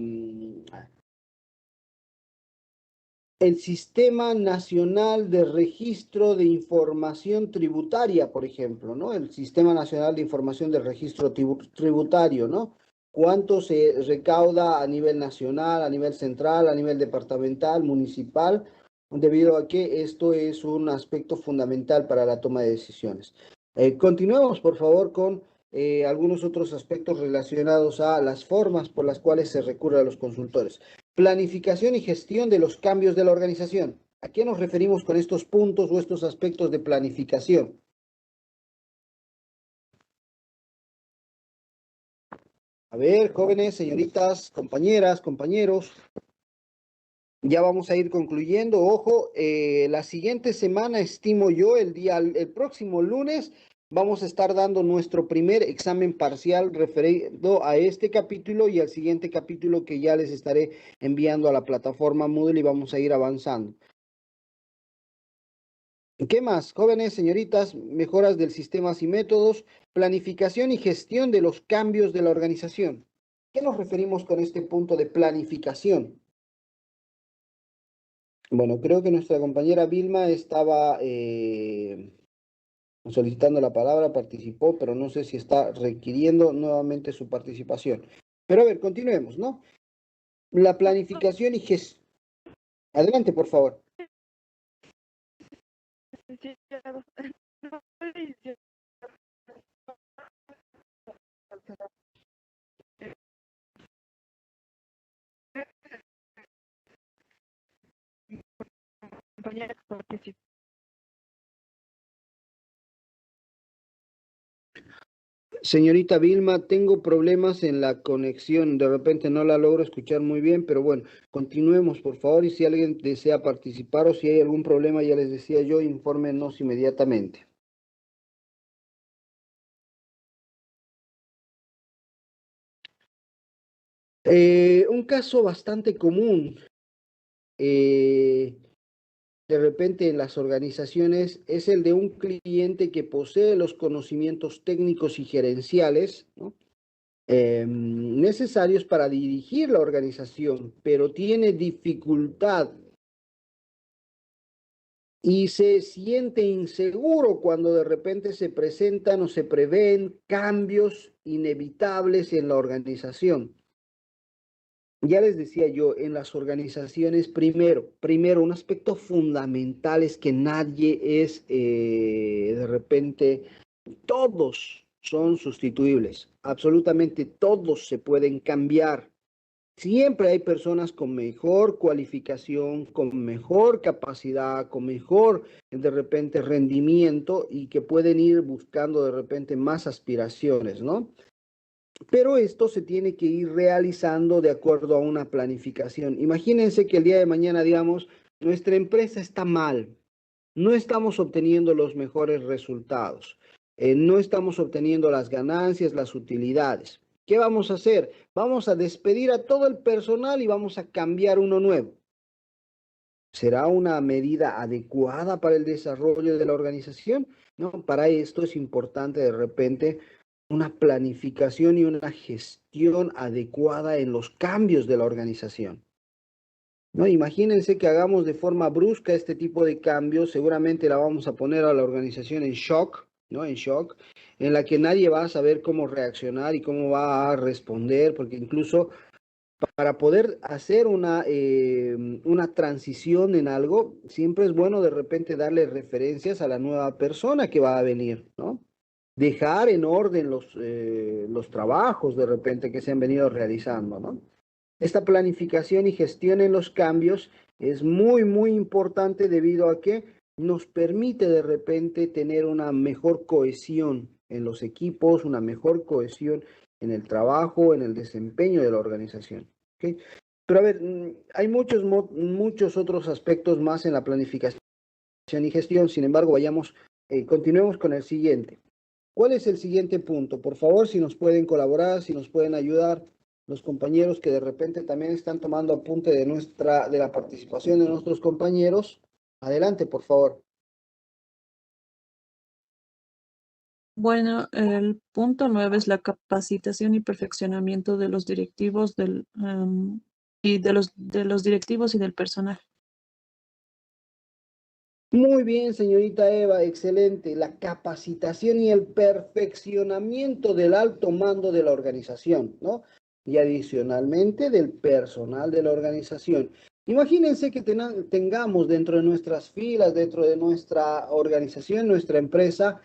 el Sistema Nacional de Registro de Información Tributaria, por ejemplo, ¿no? El Sistema Nacional de Información del Registro Tributario, ¿no? Cuánto se recauda a nivel nacional, a nivel central, a nivel departamental, municipal, debido a que esto es un aspecto fundamental para la toma de decisiones. Continuemos, por favor, con algunos otros aspectos relacionados a las formas por las cuales se recurre a los consultores. Planificación y gestión de los cambios de la organización. ¿A qué nos referimos con estos puntos o estos aspectos de planificación? A ver, jóvenes, señoritas, compañeras, compañeros, ya vamos a ir concluyendo. Ojo, la siguiente semana, estimo yo, el próximo lunes, vamos a estar dando nuestro primer examen parcial referido a este capítulo y al siguiente capítulo que ya les estaré enviando a la plataforma Moodle y vamos a ir avanzando. ¿Qué más? Jóvenes, señoritas, mejoras del sistemas y métodos, planificación y gestión de los cambios de la organización. ¿Qué nos referimos con este punto de planificación? Bueno, creo que nuestra compañera Vilma estaba solicitando la palabra, participó, pero no sé si está requiriendo nuevamente su participación. Pero a ver, continuemos, ¿no? La planificación y gestión. Adelante, por favor. Señorita Vilma, tengo problemas en la conexión, de repente no la logro escuchar muy bien, pero bueno, continuemos por favor y si alguien desea participar o si hay algún problema, ya les decía yo, infórmenos inmediatamente. Un caso bastante común de repente en las organizaciones es el de un cliente que posee los conocimientos técnicos y gerenciales, ¿no? Necesarios para dirigir la organización, pero tiene dificultad y se siente inseguro cuando de repente se presentan o se prevén cambios inevitables en la organización. Ya les decía yo, en las organizaciones, primero, un aspecto fundamental es que nadie es de repente, todos son sustituibles, absolutamente todos se pueden cambiar. Siempre hay personas con mejor cualificación, con mejor capacidad, con mejor de repente rendimiento y que pueden ir buscando de repente más aspiraciones, ¿no? Pero esto se tiene que ir realizando de acuerdo a una planificación. Imagínense que el día de mañana, digamos, nuestra empresa está mal, no estamos obteniendo los mejores resultados, no estamos obteniendo las ganancias, las utilidades. ¿Qué vamos a hacer? Vamos a despedir a todo el personal y vamos a cambiar uno nuevo. ¿Será una medida adecuada para el desarrollo de la organización? No, para esto es importante de repente una planificación y una gestión adecuada en los cambios de la organización. ¿No? Imagínense que hagamos de forma brusca este tipo de cambios, seguramente la vamos a poner a la organización en shock, ¿no? En shock, en la que nadie va a saber cómo reaccionar y cómo va a responder, porque incluso para poder hacer una transición en algo, siempre es bueno de repente darle referencias a la nueva persona que va a venir, ¿no? dejar en orden los trabajos de repente que se han venido realizando, ¿no? Esta planificación y gestión en los cambios es muy, muy importante debido a que nos permite de repente tener una mejor cohesión en los equipos, una mejor cohesión en el trabajo, en el desempeño de la organización. ¿Okay? Pero a ver, hay muchos otros aspectos más en la planificación y gestión, sin embargo, continuemos con el siguiente. ¿Cuál es el siguiente punto? Por favor, si nos pueden colaborar, si nos pueden ayudar los compañeros que de repente también están tomando apunte de la participación de nuestros compañeros. Adelante, por favor. Bueno, el punto 9 es la capacitación y perfeccionamiento de los directivos y de los directivos y del personal. Muy bien, señorita Eva, excelente. La capacitación y el perfeccionamiento del alto mando de la organización, ¿no? Y adicionalmente del personal de la organización. Imagínense que tengamos dentro de nuestras filas, dentro de nuestra organización, nuestra empresa,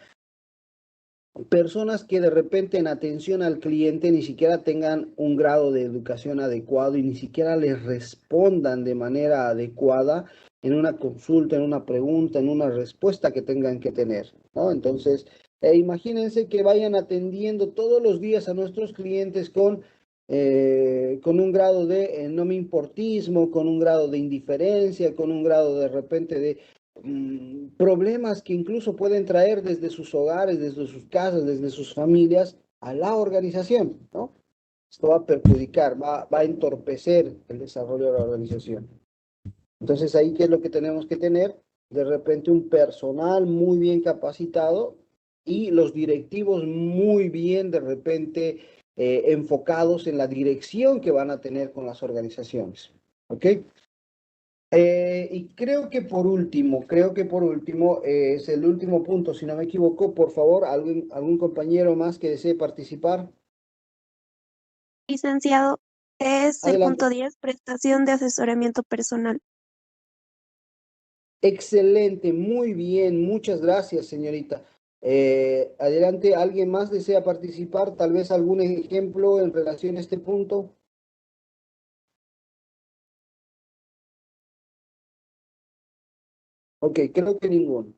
personas que de repente en atención al cliente ni siquiera tengan un grado de educación adecuado y ni siquiera les respondan de manera adecuada en una consulta, en una pregunta, en una respuesta que tengan que tener, ¿no? Entonces, imagínense que vayan atendiendo todos los días a nuestros clientes con un grado de no me importismo, con un grado de indiferencia, con un grado de repente de problemas que incluso pueden traer desde sus hogares, desde sus casas, desde sus familias a la organización, ¿no? Esto va a perjudicar, va a entorpecer el desarrollo de la organización. Entonces, ahí, ¿qué es lo que tenemos que tener? De repente un personal muy bien capacitado y los directivos muy bien, de repente, enfocados en la dirección que van a tener con las organizaciones. ¿Ok? Y creo que por último, es el último punto, si no me equivoco, por favor, algún compañero más que desee participar. Licenciado, es el Adelante. punto 10, prestación de asesoramiento personal. Excelente, muy bien, muchas gracias, señorita. Adelante, ¿alguien más desea participar? Tal vez algún ejemplo en relación a este punto. Ok, creo que ninguno.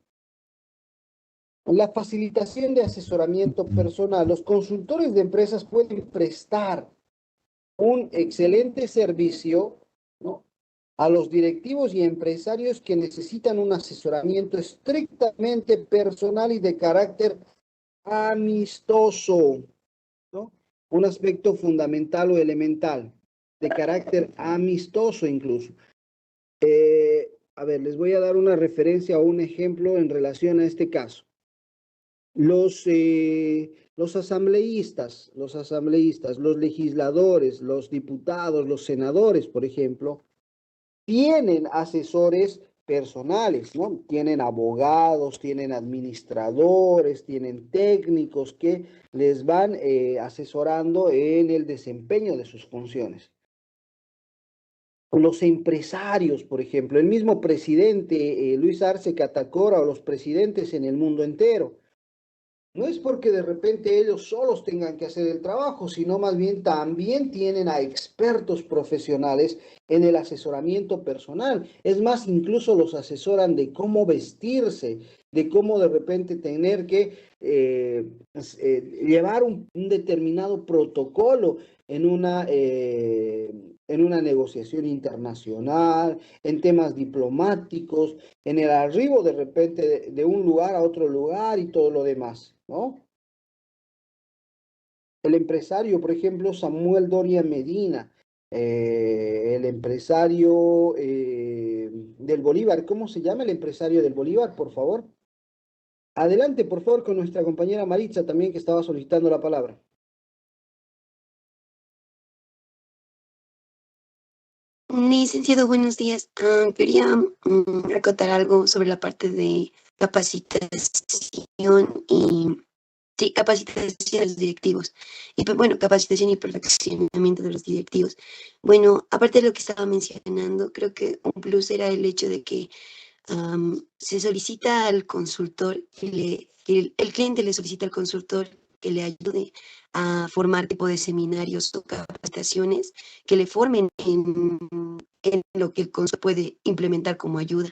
La facilitación de asesoramiento personal. Los consultores de empresas pueden prestar un excelente servicio, ¿no?, a los directivos y empresarios que necesitan un asesoramiento estrictamente personal y de carácter amistoso, ¿no? Un aspecto fundamental o elemental, de carácter amistoso incluso. A ver, les voy a dar una referencia o un ejemplo en relación a este caso. Los asambleístas, los legisladores, los diputados, los senadores, por ejemplo, tienen asesores personales, ¿no? Tienen abogados, tienen administradores, tienen técnicos que les van asesorando en el desempeño de sus funciones. Los empresarios, por ejemplo, el mismo presidente Luis Arce Catacora o los presidentes en el mundo entero. No es porque de repente ellos solos tengan que hacer el trabajo, sino más bien también tienen a expertos profesionales en el asesoramiento personal. Es más, incluso los asesoran de cómo vestirse, de cómo de repente tener que llevar un determinado protocolo en una negociación internacional, en temas diplomáticos, en el arribo de repente de un lugar a otro lugar y todo lo demás, ¿no? El empresario, por ejemplo, Samuel Doria Medina, el empresario del Bolívar. ¿Cómo se llama el empresario del Bolívar, por favor? Adelante, por favor, con nuestra compañera Maritza también, que estaba solicitando la palabra. Licenciado, buenos días. Quería acotar algo sobre la parte de capacitación y sí, capacitación de los directivos. Y pues, bueno, capacitación y perfeccionamiento de los directivos. Bueno, aparte de lo que estaba mencionando, creo que un plus era el hecho de que se solicita al consultor, el cliente le solicita al consultor que le ayude a formar tipo de seminarios o capacitaciones que le formen en lo que el consultor puede implementar como ayuda.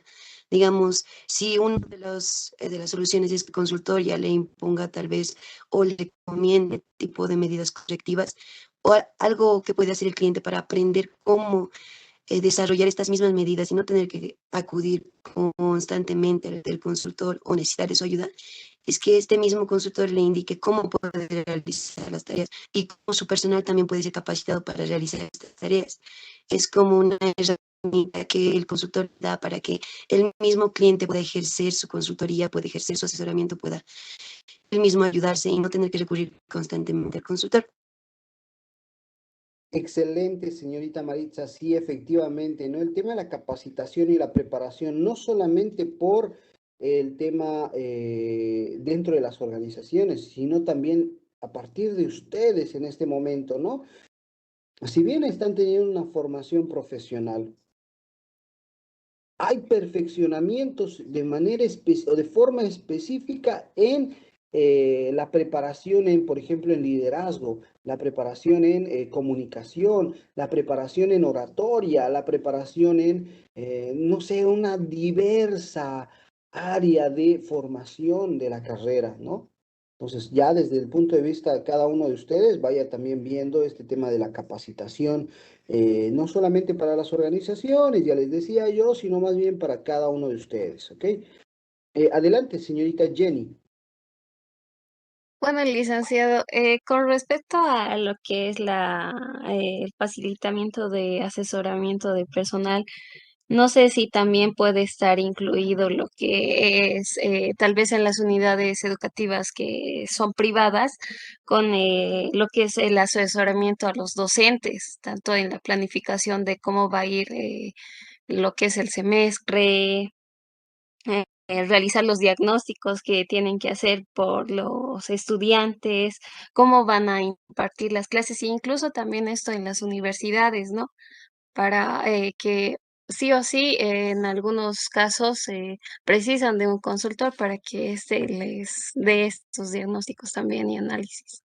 Digamos, si una de las soluciones es que el consultor ya le imponga tal vez o le recomiende tipo de medidas correctivas o algo que puede hacer el cliente para aprender cómo desarrollar estas mismas medidas y no tener que acudir constantemente al consultor o necesitar de su ayuda, es que este mismo consultor le indique cómo puede realizar las tareas y cómo su personal también puede ser capacitado para realizar estas tareas. Es como una herramienta que el consultor da para que el mismo cliente pueda ejercer su consultoría, pueda ejercer su asesoramiento, pueda él mismo ayudarse y no tener que recurrir constantemente al consultor. Excelente, señorita Maritza. Sí, efectivamente, ¿no? El tema de la capacitación y la preparación, no solamente por el tema dentro de las organizaciones, sino también a partir de ustedes en este momento, ¿no? Si bien están teniendo una formación profesional, hay perfeccionamientos de manera o de forma específica en la preparación en, por ejemplo, en liderazgo, la preparación en comunicación, la preparación en oratoria, la preparación en, no sé, una diversa área de formación de la carrera, ¿no? Entonces, ya desde el punto de vista de cada uno de ustedes, vaya también viendo este tema de la capacitación, no solamente para las organizaciones, ya les decía yo, sino más bien para cada uno de ustedes, ¿ok? Adelante, señorita Jenny. Bueno, licenciado, con respecto a lo que es el facilitamiento de asesoramiento de personal, no sé si también puede estar incluido lo que es tal vez en las unidades educativas que son privadas, con lo que es el asesoramiento a los docentes, tanto en la planificación de cómo va a ir lo que es el semestre, realizar los diagnósticos que tienen que hacer por los estudiantes, cómo van a impartir las clases, e incluso también esto en las universidades, ¿no? Para que sí o sí, en algunos casos precisan de un consultor para que éste les dé estos diagnósticos también y análisis.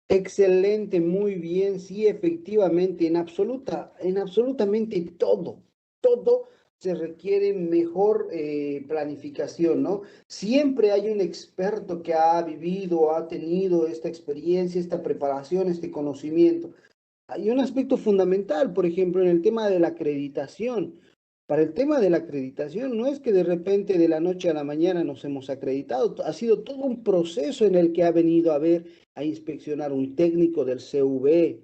Excelente, muy bien, sí, efectivamente, en absolutamente todo se requiere mejor planificación, ¿no? Siempre hay un experto que ha vivido, ha tenido esta experiencia, esta preparación, este conocimiento. Hay un aspecto fundamental, por ejemplo, en el tema de la acreditación. Para el tema de la acreditación, no es que de repente de la noche a la mañana nos hemos acreditado, ha sido todo un proceso en el que ha venido a inspeccionar un técnico del CV,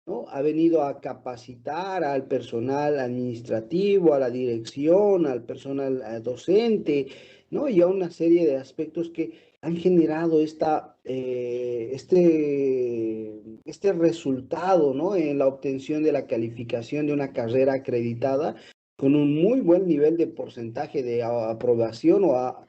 ¿no? Ha venido a capacitar al personal administrativo, a la dirección, al personal docente, ¿no? Y a una serie de aspectos que han generado este resultado, ¿no? En la obtención de la calificación de una carrera acreditada con un muy buen nivel de porcentaje de aprobación o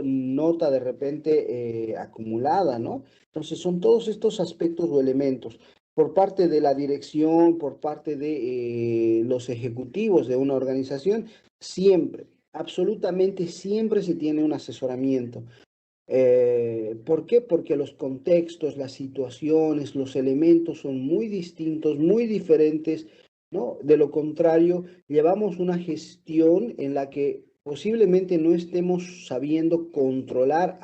nota de repente acumulada, ¿no? Entonces son todos estos aspectos o elementos por parte de la dirección, por parte de los ejecutivos de una organización, siempre, absolutamente siempre se tiene un asesoramiento. ¿Por qué? Porque los contextos, las situaciones, los elementos son muy distintos, muy diferentes, ¿no? De lo contrario, llevamos una gestión en la que posiblemente no estemos sabiendo controlar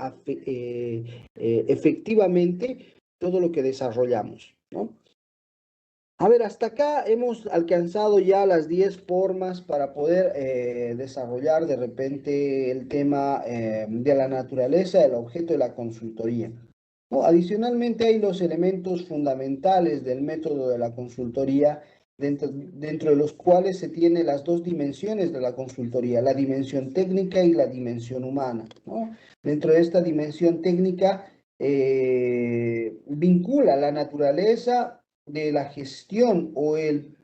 efectivamente todo lo que desarrollamos, ¿no? A ver, hasta acá hemos alcanzado ya las 10 formas para poder desarrollar de repente el tema de la naturaleza del objeto de la consultoría, ¿no? Adicionalmente hay los elementos fundamentales del método de la consultoría, dentro de los cuales se tienen las dos dimensiones de la consultoría, la dimensión técnica y la dimensión humana, ¿no? Dentro de esta dimensión técnica vincula la naturaleza de la gestión o el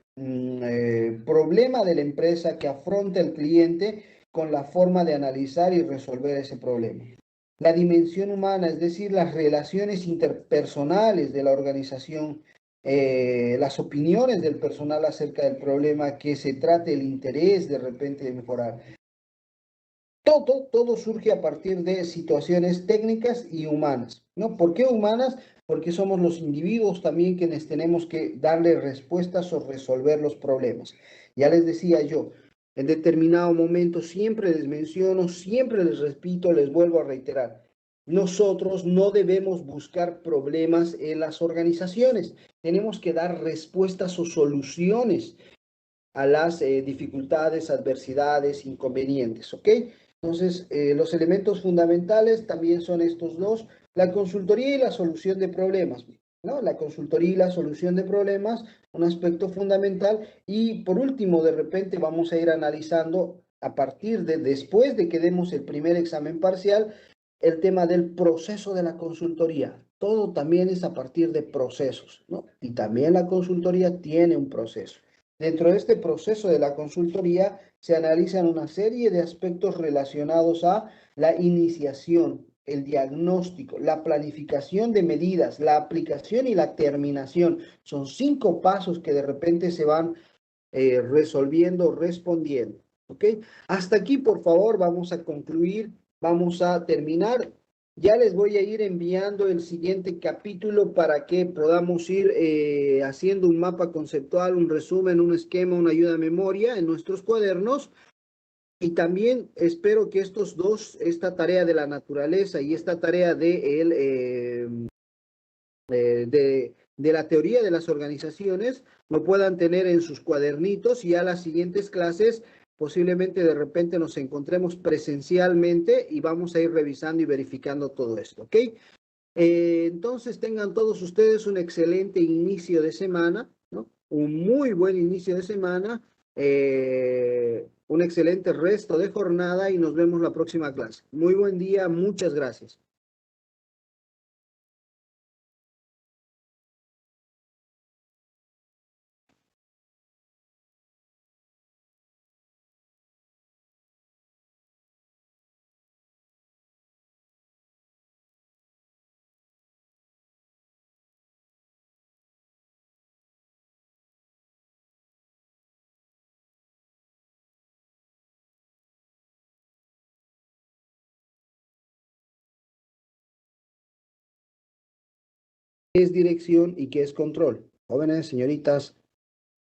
problema de la empresa que afronta el cliente con la forma de analizar y resolver ese problema. La dimensión humana, es decir, las relaciones interpersonales de la organización, las opiniones del personal acerca del problema, que se trate el interés de repente de mejorar. Todo surge a partir de situaciones técnicas y humanas, ¿no? ¿Por qué humanas? Porque somos los individuos también quienes tenemos que darle respuestas o resolver los problemas. Ya les decía yo, en determinado momento siempre les menciono, siempre les repito, les vuelvo a reiterar. Nosotros no debemos buscar problemas en las organizaciones, tenemos que dar respuestas o soluciones a las dificultades, adversidades, inconvenientes, ¿ok? Entonces, los elementos fundamentales también son estos dos, la consultoría y la solución de problemas, ¿no? La consultoría y la solución de problemas, un aspecto fundamental. Y por último, de repente vamos a ir analizando a partir de después de que demos el primer examen parcial, el tema del proceso de la consultoría. Todo también es a partir de procesos, ¿no? Y también la consultoría tiene un proceso. Dentro de este proceso de la consultoría se analizan una serie de aspectos relacionados a la iniciación, el diagnóstico, la planificación de medidas, la aplicación y la terminación. Son 5 pasos que de repente se van resolviendo, respondiendo. ¿Ok? Hasta aquí, por favor, vamos a concluir, vamos a terminar. Ya les voy a ir enviando el siguiente capítulo para que podamos ir haciendo un mapa conceptual, un resumen, un esquema, una ayuda a memoria en nuestros cuadernos. Y también espero que estos dos, esta tarea de la naturaleza y esta tarea de la teoría de las organizaciones, lo puedan tener en sus cuadernitos y a las siguientes clases posiblemente de repente nos encontremos presencialmente y vamos a ir revisando y verificando todo esto, ¿ok? Entonces tengan todos ustedes un excelente inicio de semana, ¿no? Un muy buen inicio de semana, un excelente resto de jornada y nos vemos la próxima clase. Muy buen día, muchas gracias. ¿Qué es dirección y qué es control? Jóvenes, señoritas,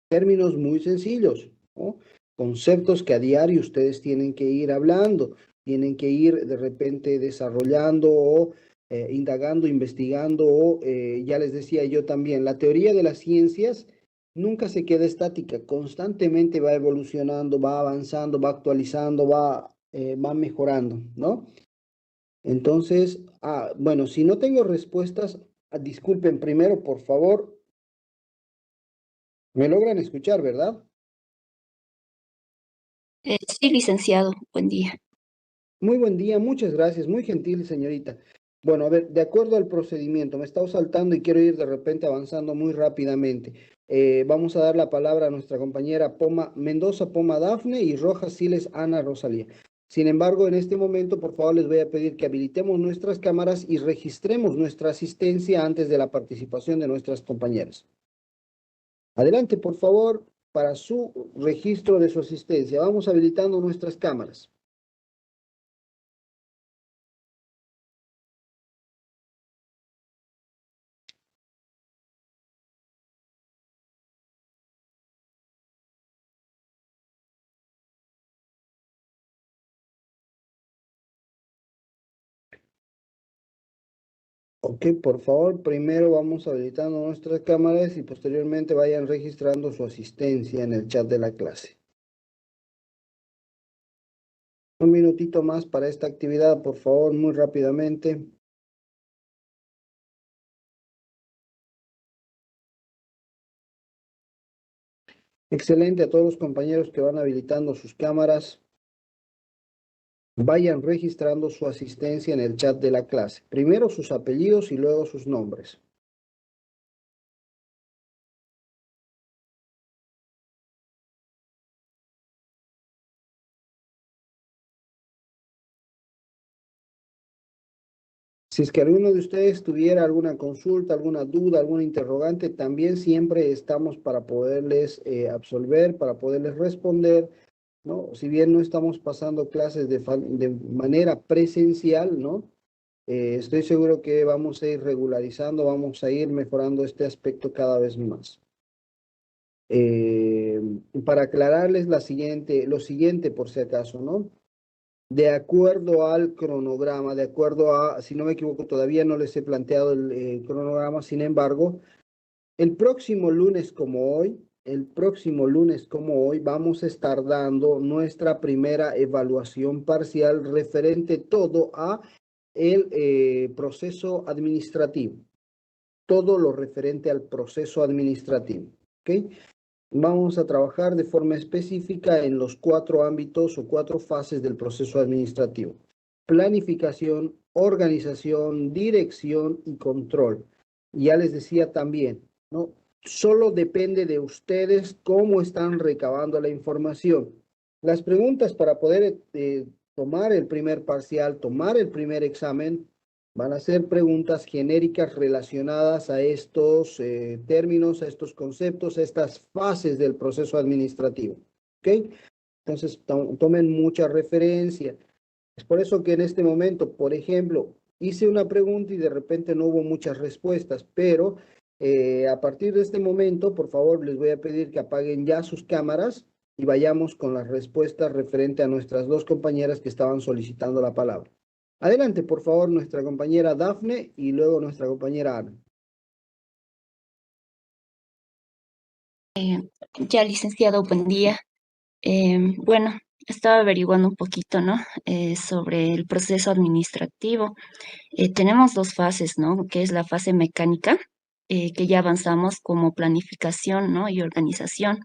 términos muy sencillos, ¿no? Conceptos que a diario ustedes tienen que ir hablando, tienen que ir de repente desarrollando o indagando, investigando o ya les decía yo también, la teoría de las ciencias nunca se queda estática, constantemente va evolucionando, va avanzando, va actualizando, va mejorando, ¿no? Entonces, bueno, si no tengo respuestas, disculpen primero, por favor, me logran escuchar, ¿verdad? Sí, licenciado, buen día. Muy buen día, muchas gracias, muy gentil, señorita. Bueno, a ver, de acuerdo al procedimiento, me está saltando y quiero ir de repente avanzando muy rápidamente. Vamos a dar la palabra a nuestra compañera Mendoza Poma Dafne y Rojas Siles Ana Rosalía. Sin embargo, en este momento, por favor, les voy a pedir que habilitemos nuestras cámaras y registremos nuestra asistencia antes de la participación de nuestras compañeras. Adelante, por favor, para su registro de su asistencia. Vamos habilitando nuestras cámaras. Ok, por favor, primero vamos habilitando nuestras cámaras y posteriormente vayan registrando su asistencia en el chat de la clase. Un minutito más para esta actividad, por favor, muy rápidamente. Excelente a todos los compañeros que van habilitando sus cámaras. Vayan registrando su asistencia en el chat de la clase. Primero sus apellidos y luego sus nombres. Si es que alguno de ustedes tuviera alguna consulta, alguna duda, alguna interrogante, también siempre estamos para poderles absolver, para poderles responder ¿no? Si bien no estamos pasando clases de manera presencial, ¿no? Estoy seguro que vamos a ir regularizando, vamos a ir mejorando este aspecto cada vez más. Eh, para aclararles lo siguiente, por si acaso, ¿no? De acuerdo al cronograma, de acuerdo a, si no me equivoco, todavía no les he planteado el cronograma, sin embargo, el próximo lunes como hoy, vamos a estar dando nuestra primera evaluación parcial referente todo a el proceso administrativo, todo lo referente al proceso administrativo, ¿ok? Vamos a trabajar de forma específica en los 4 ámbitos o 4 fases del proceso administrativo: planificación, organización, dirección y control. Y ya les decía también, ¿no? Solo depende de ustedes cómo están recabando la información. Las preguntas para poder tomar el primer parcial, tomar el primer examen, van a ser preguntas genéricas relacionadas a estos términos, a estos conceptos, a estas fases del proceso administrativo. ¿Ok? Entonces, tomen mucha referencia. Es por eso que en este momento, por ejemplo, hice una pregunta y de repente no hubo muchas respuestas, pero a partir de este momento, por favor, les voy a pedir que apaguen ya sus cámaras y vayamos con las respuestas referente a nuestras 2 compañeras que estaban solicitando la palabra. Adelante, por favor, nuestra compañera Dafne y luego nuestra compañera Ana. Ya, licenciado, buen día. Bueno, estaba averiguando un poquito, ¿no? Sobre el proceso administrativo. Tenemos 2 fases, ¿no? Que es la fase mecánica, que ya avanzamos como planificación, ¿no? Y organización.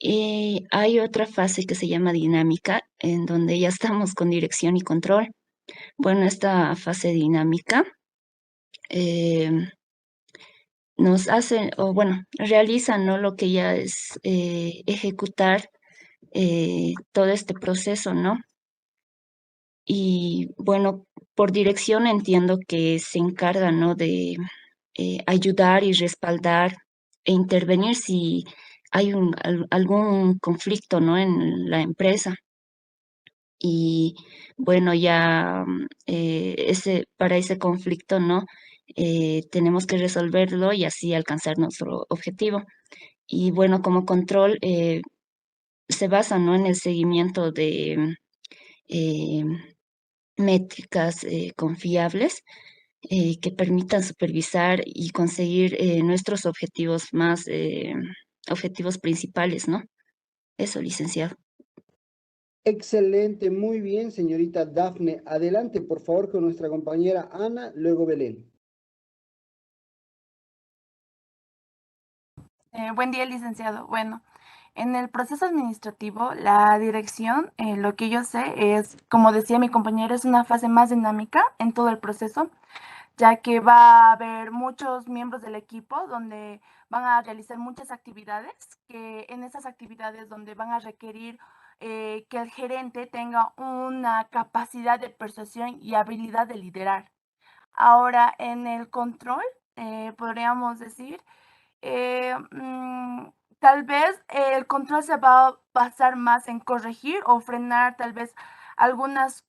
Hay otra fase que se llama dinámica, en donde ya estamos con dirección y control. Bueno, esta fase dinámica nos hacen, o bueno, realizan, ¿no? Lo que ya es ejecutar todo este proceso, ¿no? Y bueno, por dirección entiendo que se encarga, ¿no? De ayudar y respaldar e intervenir si hay algún conflicto, ¿no? En la empresa. Y bueno, ya para ese conflicto, ¿no? Tenemos que resolverlo y así alcanzar nuestro objetivo. Y bueno, como control se basa, ¿no? En el seguimiento de eh, métricas confiables que permitan supervisar y conseguir nuestros objetivos objetivos principales, ¿no? Eso, licenciado. Excelente, muy bien, señorita Dafne. Adelante, por favor, con nuestra compañera Ana, luego Belén. Buen día, licenciado. Bueno, en el proceso administrativo, la dirección, lo que yo sé es, como decía mi compañera, es una fase más dinámica en todo el proceso, ya que va a haber muchos miembros del equipo donde van a realizar muchas actividades, que en esas actividades donde van a requerir que el gerente tenga una capacidad de persuasión y habilidad de liderar. Ahora, en el control, podríamos decir, tal vez el control se va a basar más en corregir o frenar tal vez algunas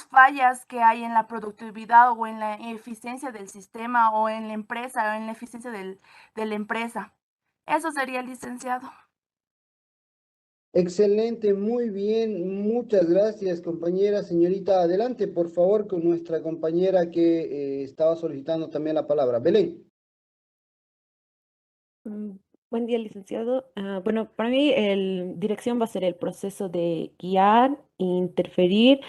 fallas que hay en la productividad o en la eficiencia del sistema o en la empresa o en la eficiencia de la empresa. Eso sería, licenciado. Excelente, muy bien, muchas gracias, compañera. Señorita, adelante, por favor, con nuestra compañera que estaba solicitando también la palabra. Belén. Buen día, licenciado. Bueno, para mí dirección va a ser el proceso de guiar, interferir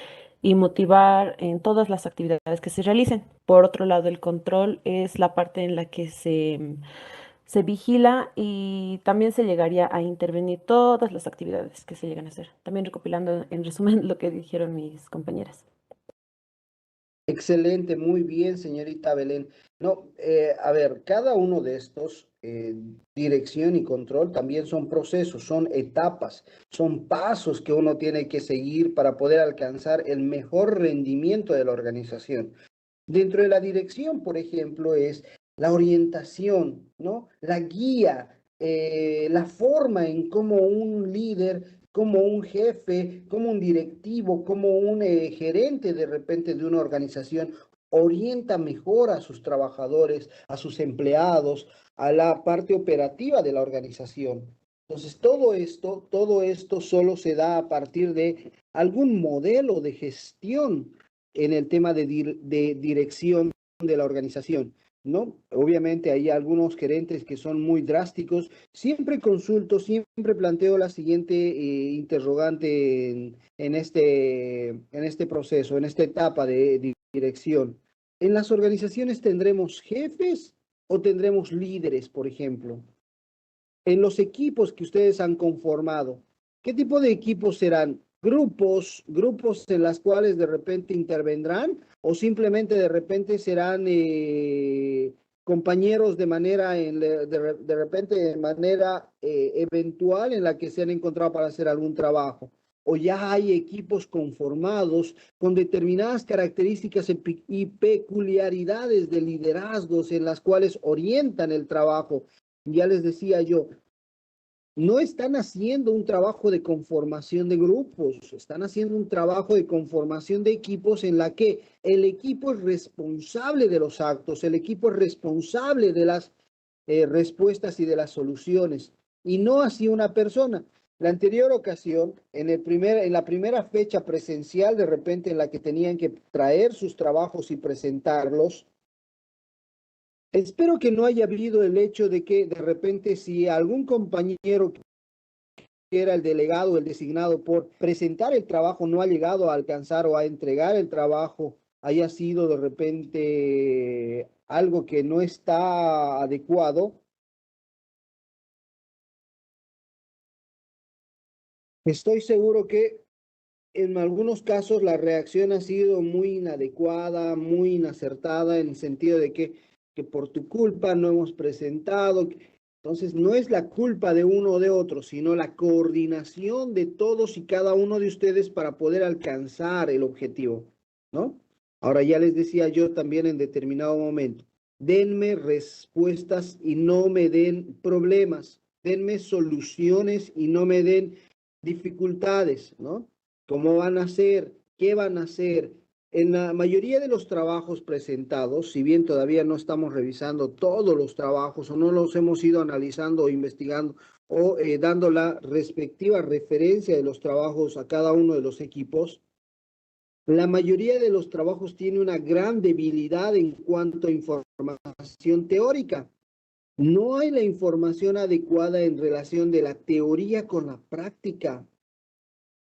y motivar en todas las actividades que se realicen. Por otro lado, el control es la parte en la que se vigila y también se llegaría a intervenir todas las actividades que se llegan a hacer. También recopilando en resumen lo que dijeron mis compañeras. Excelente, muy bien, señorita Belén. No, a ver, cada uno de estos, dirección y control, también son procesos, son etapas, son pasos que uno tiene que seguir para poder alcanzar el mejor rendimiento de la organización. Dentro de la dirección, por ejemplo, es la orientación, ¿no? La guía, la forma en cómo un líder cómo un jefe, como un directivo, como un gerente de repente de una organización orienta mejor a sus trabajadores, a sus empleados, a la parte operativa de la organización. Entonces, todo esto solo se da a partir de algún modelo de gestión en el tema de dirección de la organización, ¿no? Obviamente hay algunos gerentes que son muy drásticos. Siempre consulto, siempre planteo la siguiente interrogante en este proceso, en esta etapa de dirección. ¿En las organizaciones tendremos jefes o tendremos líderes, por ejemplo? En los equipos que ustedes han conformado, ¿qué tipo de equipos serán? ¿Grupos en las cuales de repente intervendrán o simplemente de repente serán compañeros de manera, de repente de manera eventual en la que se han encontrado para hacer algún trabajo? ¿O ya hay equipos conformados con determinadas características y peculiaridades de liderazgos en las cuales orientan el trabajo? Ya les decía yo, no están haciendo un trabajo de conformación de grupos, están haciendo un trabajo de conformación de equipos en la que el equipo es responsable de los actos, el equipo es responsable de las respuestas y de las soluciones, y no así una persona. La anterior ocasión, en la primera fecha presencial, de repente en la que tenían que traer sus trabajos y presentarlos, espero que no haya habido el hecho de que de repente si algún compañero que era el delegado, el designado por presentar el trabajo, no ha llegado a alcanzar o a entregar el trabajo, haya sido de repente algo que no está adecuado. Estoy seguro que en algunos casos la reacción ha sido muy inadecuada, muy inacertada, en el sentido de que por tu culpa no hemos presentado. Entonces, no es la culpa de uno o de otro, sino la coordinación de todos y cada uno de ustedes para poder alcanzar el objetivo, ¿no? Ahora ya les decía yo también en determinado momento, denme respuestas y no me den problemas, denme soluciones y no me den dificultades, ¿no? ¿Cómo van a hacer? ¿Qué van a hacer? En la mayoría de los trabajos presentados, si bien todavía no estamos revisando todos los trabajos o no los hemos ido analizando o investigando o dando la respectiva referencia de los trabajos a cada uno de los equipos, la mayoría de los trabajos tiene una gran debilidad en cuanto a información teórica. No hay la información adecuada en relación de la teoría con la práctica.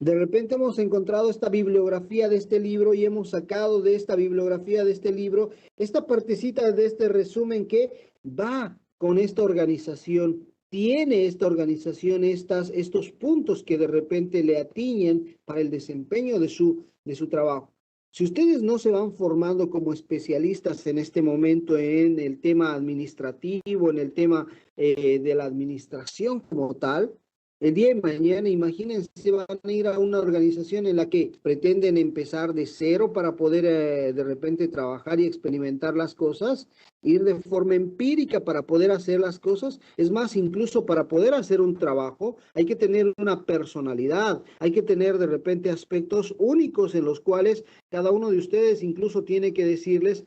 De repente hemos encontrado esta bibliografía de este libro y hemos sacado de esta bibliografía de este libro esta partecita de este resumen que va con esta organización. Tiene esta organización estos puntos que de repente le atiñen para el desempeño de su trabajo. Si ustedes no se van formando como especialistas en este momento en el tema administrativo, en el tema de la administración como tal, el día de mañana, imagínense, van a ir a una organización en la que pretenden empezar de cero para poder de repente trabajar y experimentar las cosas, ir de forma empírica para poder hacer las cosas. Es más, incluso para poder hacer un trabajo hay que tener una personalidad, hay que tener de repente aspectos únicos en los cuales cada uno de ustedes incluso tiene que decirles: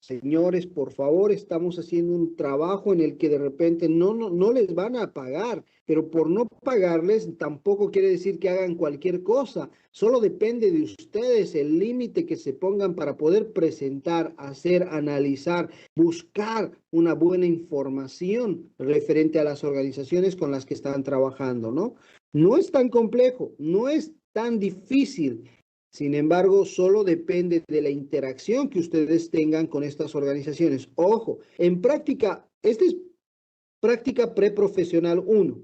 señores, por favor, estamos haciendo un trabajo en el que de repente no les van a pagar, pero por no pagarles tampoco quiere decir que hagan cualquier cosa. Solo depende de ustedes el límite que se pongan para poder presentar, hacer, analizar, buscar una buena información referente a las organizaciones con las que están trabajando, ¿no? No es tan complejo, no es tan difícil. Sin embargo, solo depende de la interacción que ustedes tengan con estas organizaciones. Ojo, en práctica, esta es práctica preprofesional 1.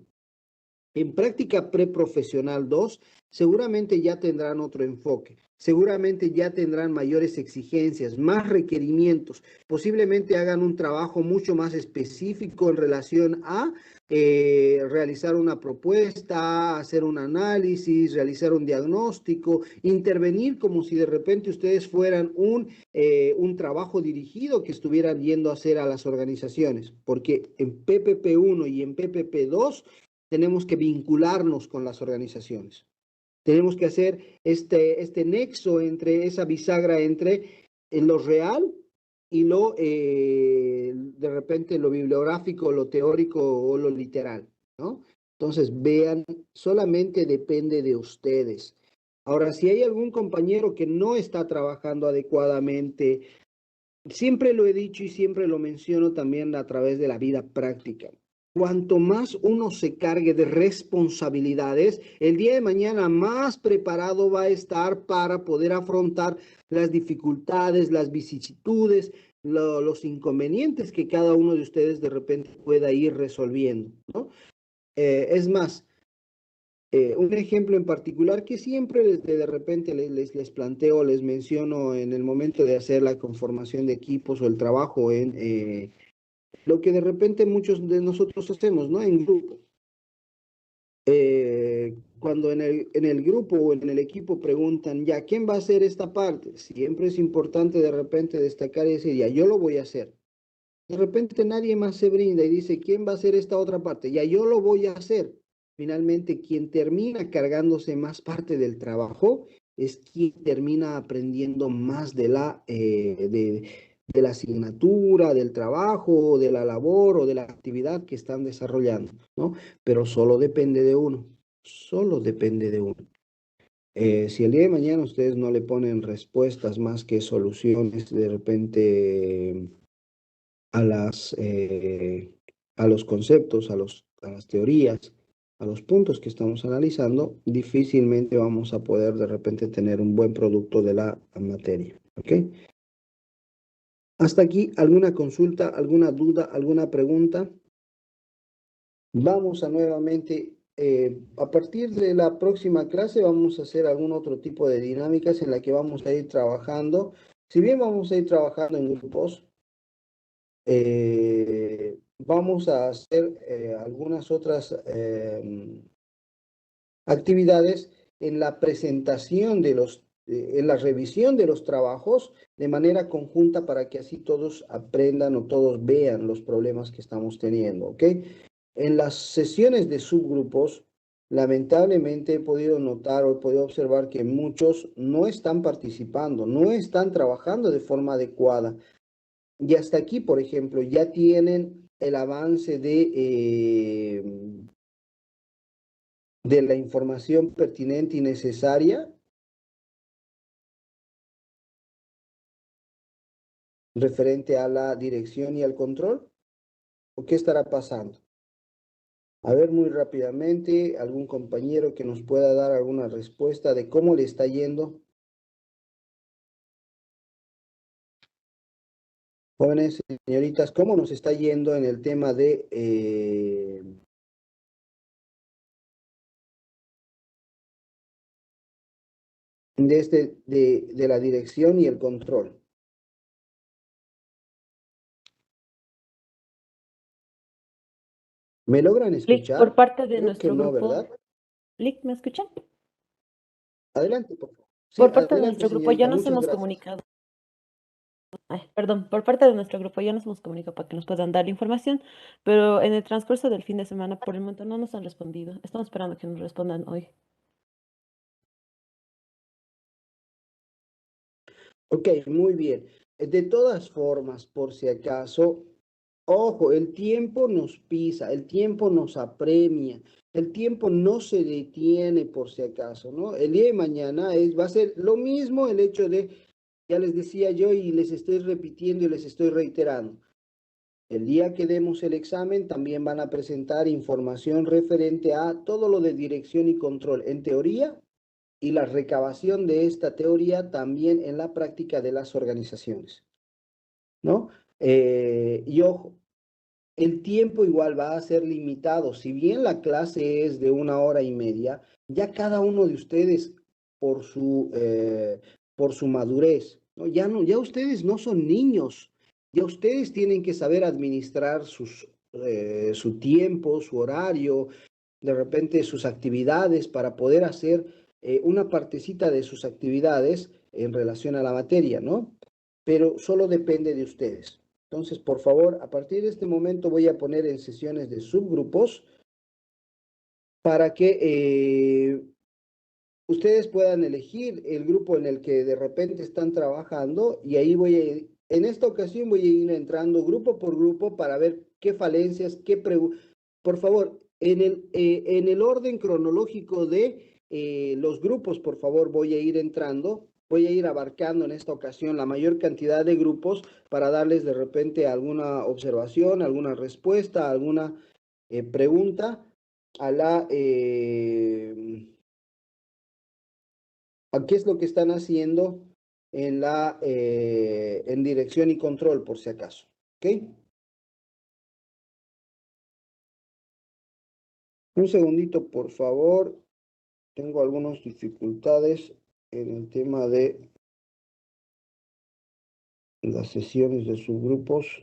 En práctica preprofesional 2, seguramente ya tendrán otro enfoque. Seguramente ya tendrán mayores exigencias, más requerimientos. Posiblemente hagan un trabajo mucho más específico en relación a realizar una propuesta, hacer un análisis, realizar un diagnóstico, intervenir como si de repente ustedes fueran un trabajo dirigido que estuvieran yendo a hacer a las organizaciones. Porque en PPP 1 y en PPP 2 tenemos que vincularnos con las organizaciones. Tenemos que hacer este nexo entre esa bisagra entre lo real y de repente lo bibliográfico, lo teórico o lo literal, ¿no? Entonces, vean, solamente depende de ustedes. Ahora, si hay algún compañero que no está trabajando adecuadamente, siempre lo he dicho y siempre lo menciono también a través de la vida práctica. Cuanto más uno se cargue de responsabilidades, el día de mañana más preparado va a estar para poder afrontar las dificultades, las vicisitudes, los inconvenientes que cada uno de ustedes de repente pueda ir resolviendo, ¿no? Es más, un ejemplo en particular que siempre de repente les planteo, les menciono en el momento de hacer la conformación de equipos o el trabajo en lo que de repente muchos de nosotros hacemos, ¿no? En grupo. Cuando en el grupo o en el equipo preguntan, ya, ¿quién va a hacer esta parte? Siempre es importante de repente destacar y decir, ya, yo lo voy a hacer. De repente nadie más se brinda y dice, ¿quién va a hacer esta otra parte? Ya, yo lo voy a hacer. Finalmente, quien termina cargándose más parte del trabajo es quien termina aprendiendo más de la asignatura, del trabajo, de la labor o de la actividad que están desarrollando, ¿no? Pero solo depende de uno, solo depende de uno. Si el día de mañana ustedes no le ponen respuestas más que soluciones de repente a los conceptos, a las teorías, a los puntos que estamos analizando, difícilmente vamos a poder de repente tener un buen producto de la materia, ¿ok? Hasta aquí, ¿alguna consulta, alguna duda, alguna pregunta? Vamos a nuevamente, a partir de la próxima clase vamos a hacer algún otro tipo de dinámicas en la que vamos a ir trabajando. Si bien vamos a ir trabajando en grupos, vamos a hacer algunas otras actividades en la presentación en la revisión de los trabajos de manera conjunta para que así todos aprendan o todos vean los problemas que estamos teniendo, ¿ok? En las sesiones de subgrupos, lamentablemente he podido notar o he podido observar que muchos no están participando, no están trabajando de forma adecuada. Y hasta aquí, por ejemplo, ya tienen el avance de la información pertinente y necesaria referente a la dirección y al control. ¿O qué estará pasando? A ver, muy rápidamente, algún compañero que nos pueda dar alguna respuesta de cómo le está yendo. Jóvenes, señoritas, ¿cómo nos está yendo en el tema de la dirección y el control? ¿Me logran Lick, escuchar? por parte de Creo que nuestro no, grupo. ¿verdad? Lick, ¿me escuchan? Adelante, por favor. Sí, Por parte de adelante, nuestro grupo ya señorita. nos Muchas hemos gracias. comunicado. Ay, perdón, por parte de nuestro grupo ya nos hemos comunicado para que nos puedan dar la información, pero en el transcurso del fin de semana por el momento no nos han respondido. Estamos esperando que nos respondan hoy. Ok, muy bien. De todas formas, por si acaso, ojo, el tiempo nos pisa, el tiempo nos apremia, el tiempo no se detiene por si acaso, ¿no? El día de mañana va a ser lo mismo el hecho de, ya les decía yo y les estoy repitiendo y les estoy reiterando. El día que demos el examen también van a presentar información referente a todo lo de dirección y control en teoría y la recabación de esta teoría también en la práctica de las organizaciones, ¿no? Y ojo, el tiempo igual va a ser limitado. Si bien la clase es de 1 hora y media, ya cada uno de ustedes por su madurez, ¿no? Ya ustedes no son niños, ya ustedes tienen que saber administrar su tiempo, su horario, de repente sus actividades para poder hacer una partecita de sus actividades en relación a la materia, ¿no? Pero solo depende de ustedes. Entonces, por favor, a partir de este momento voy a poner en sesiones de subgrupos para que ustedes puedan elegir el grupo en el que de repente están trabajando y ahí en esta ocasión voy a ir entrando grupo por grupo para ver qué falencias, qué preguntas. Por favor, en el orden cronológico de los grupos, por favor, voy a ir entrando, voy a ir abarcando en esta ocasión la mayor cantidad de grupos para darles de repente alguna observación, alguna respuesta, alguna pregunta a a qué es lo que están haciendo en dirección y control, por si acaso. ¿Ok? Un segundito, por favor. Tengo algunas dificultades en el tema de las sesiones de subgrupos.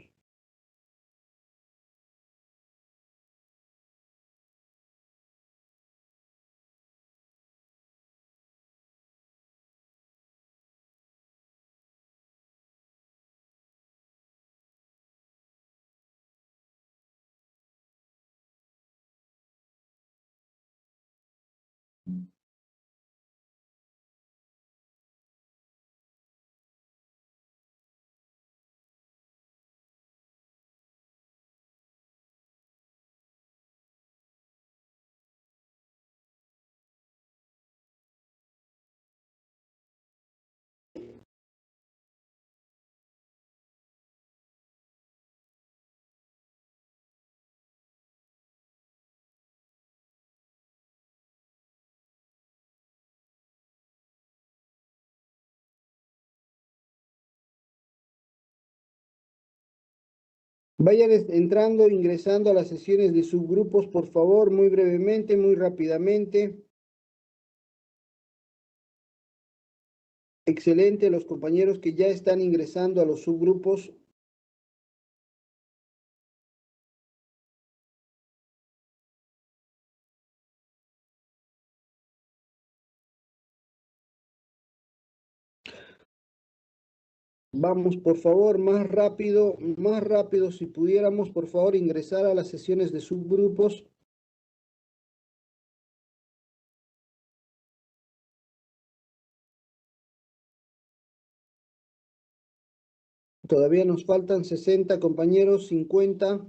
Vayan entrando, ingresando a las sesiones de subgrupos, por favor, muy brevemente, muy rápidamente. Excelente, los compañeros que ya están ingresando a los subgrupos. Vamos, por favor, más rápido, si pudiéramos, por favor, ingresar a las sesiones de subgrupos. Todavía nos faltan 60 compañeros, 50,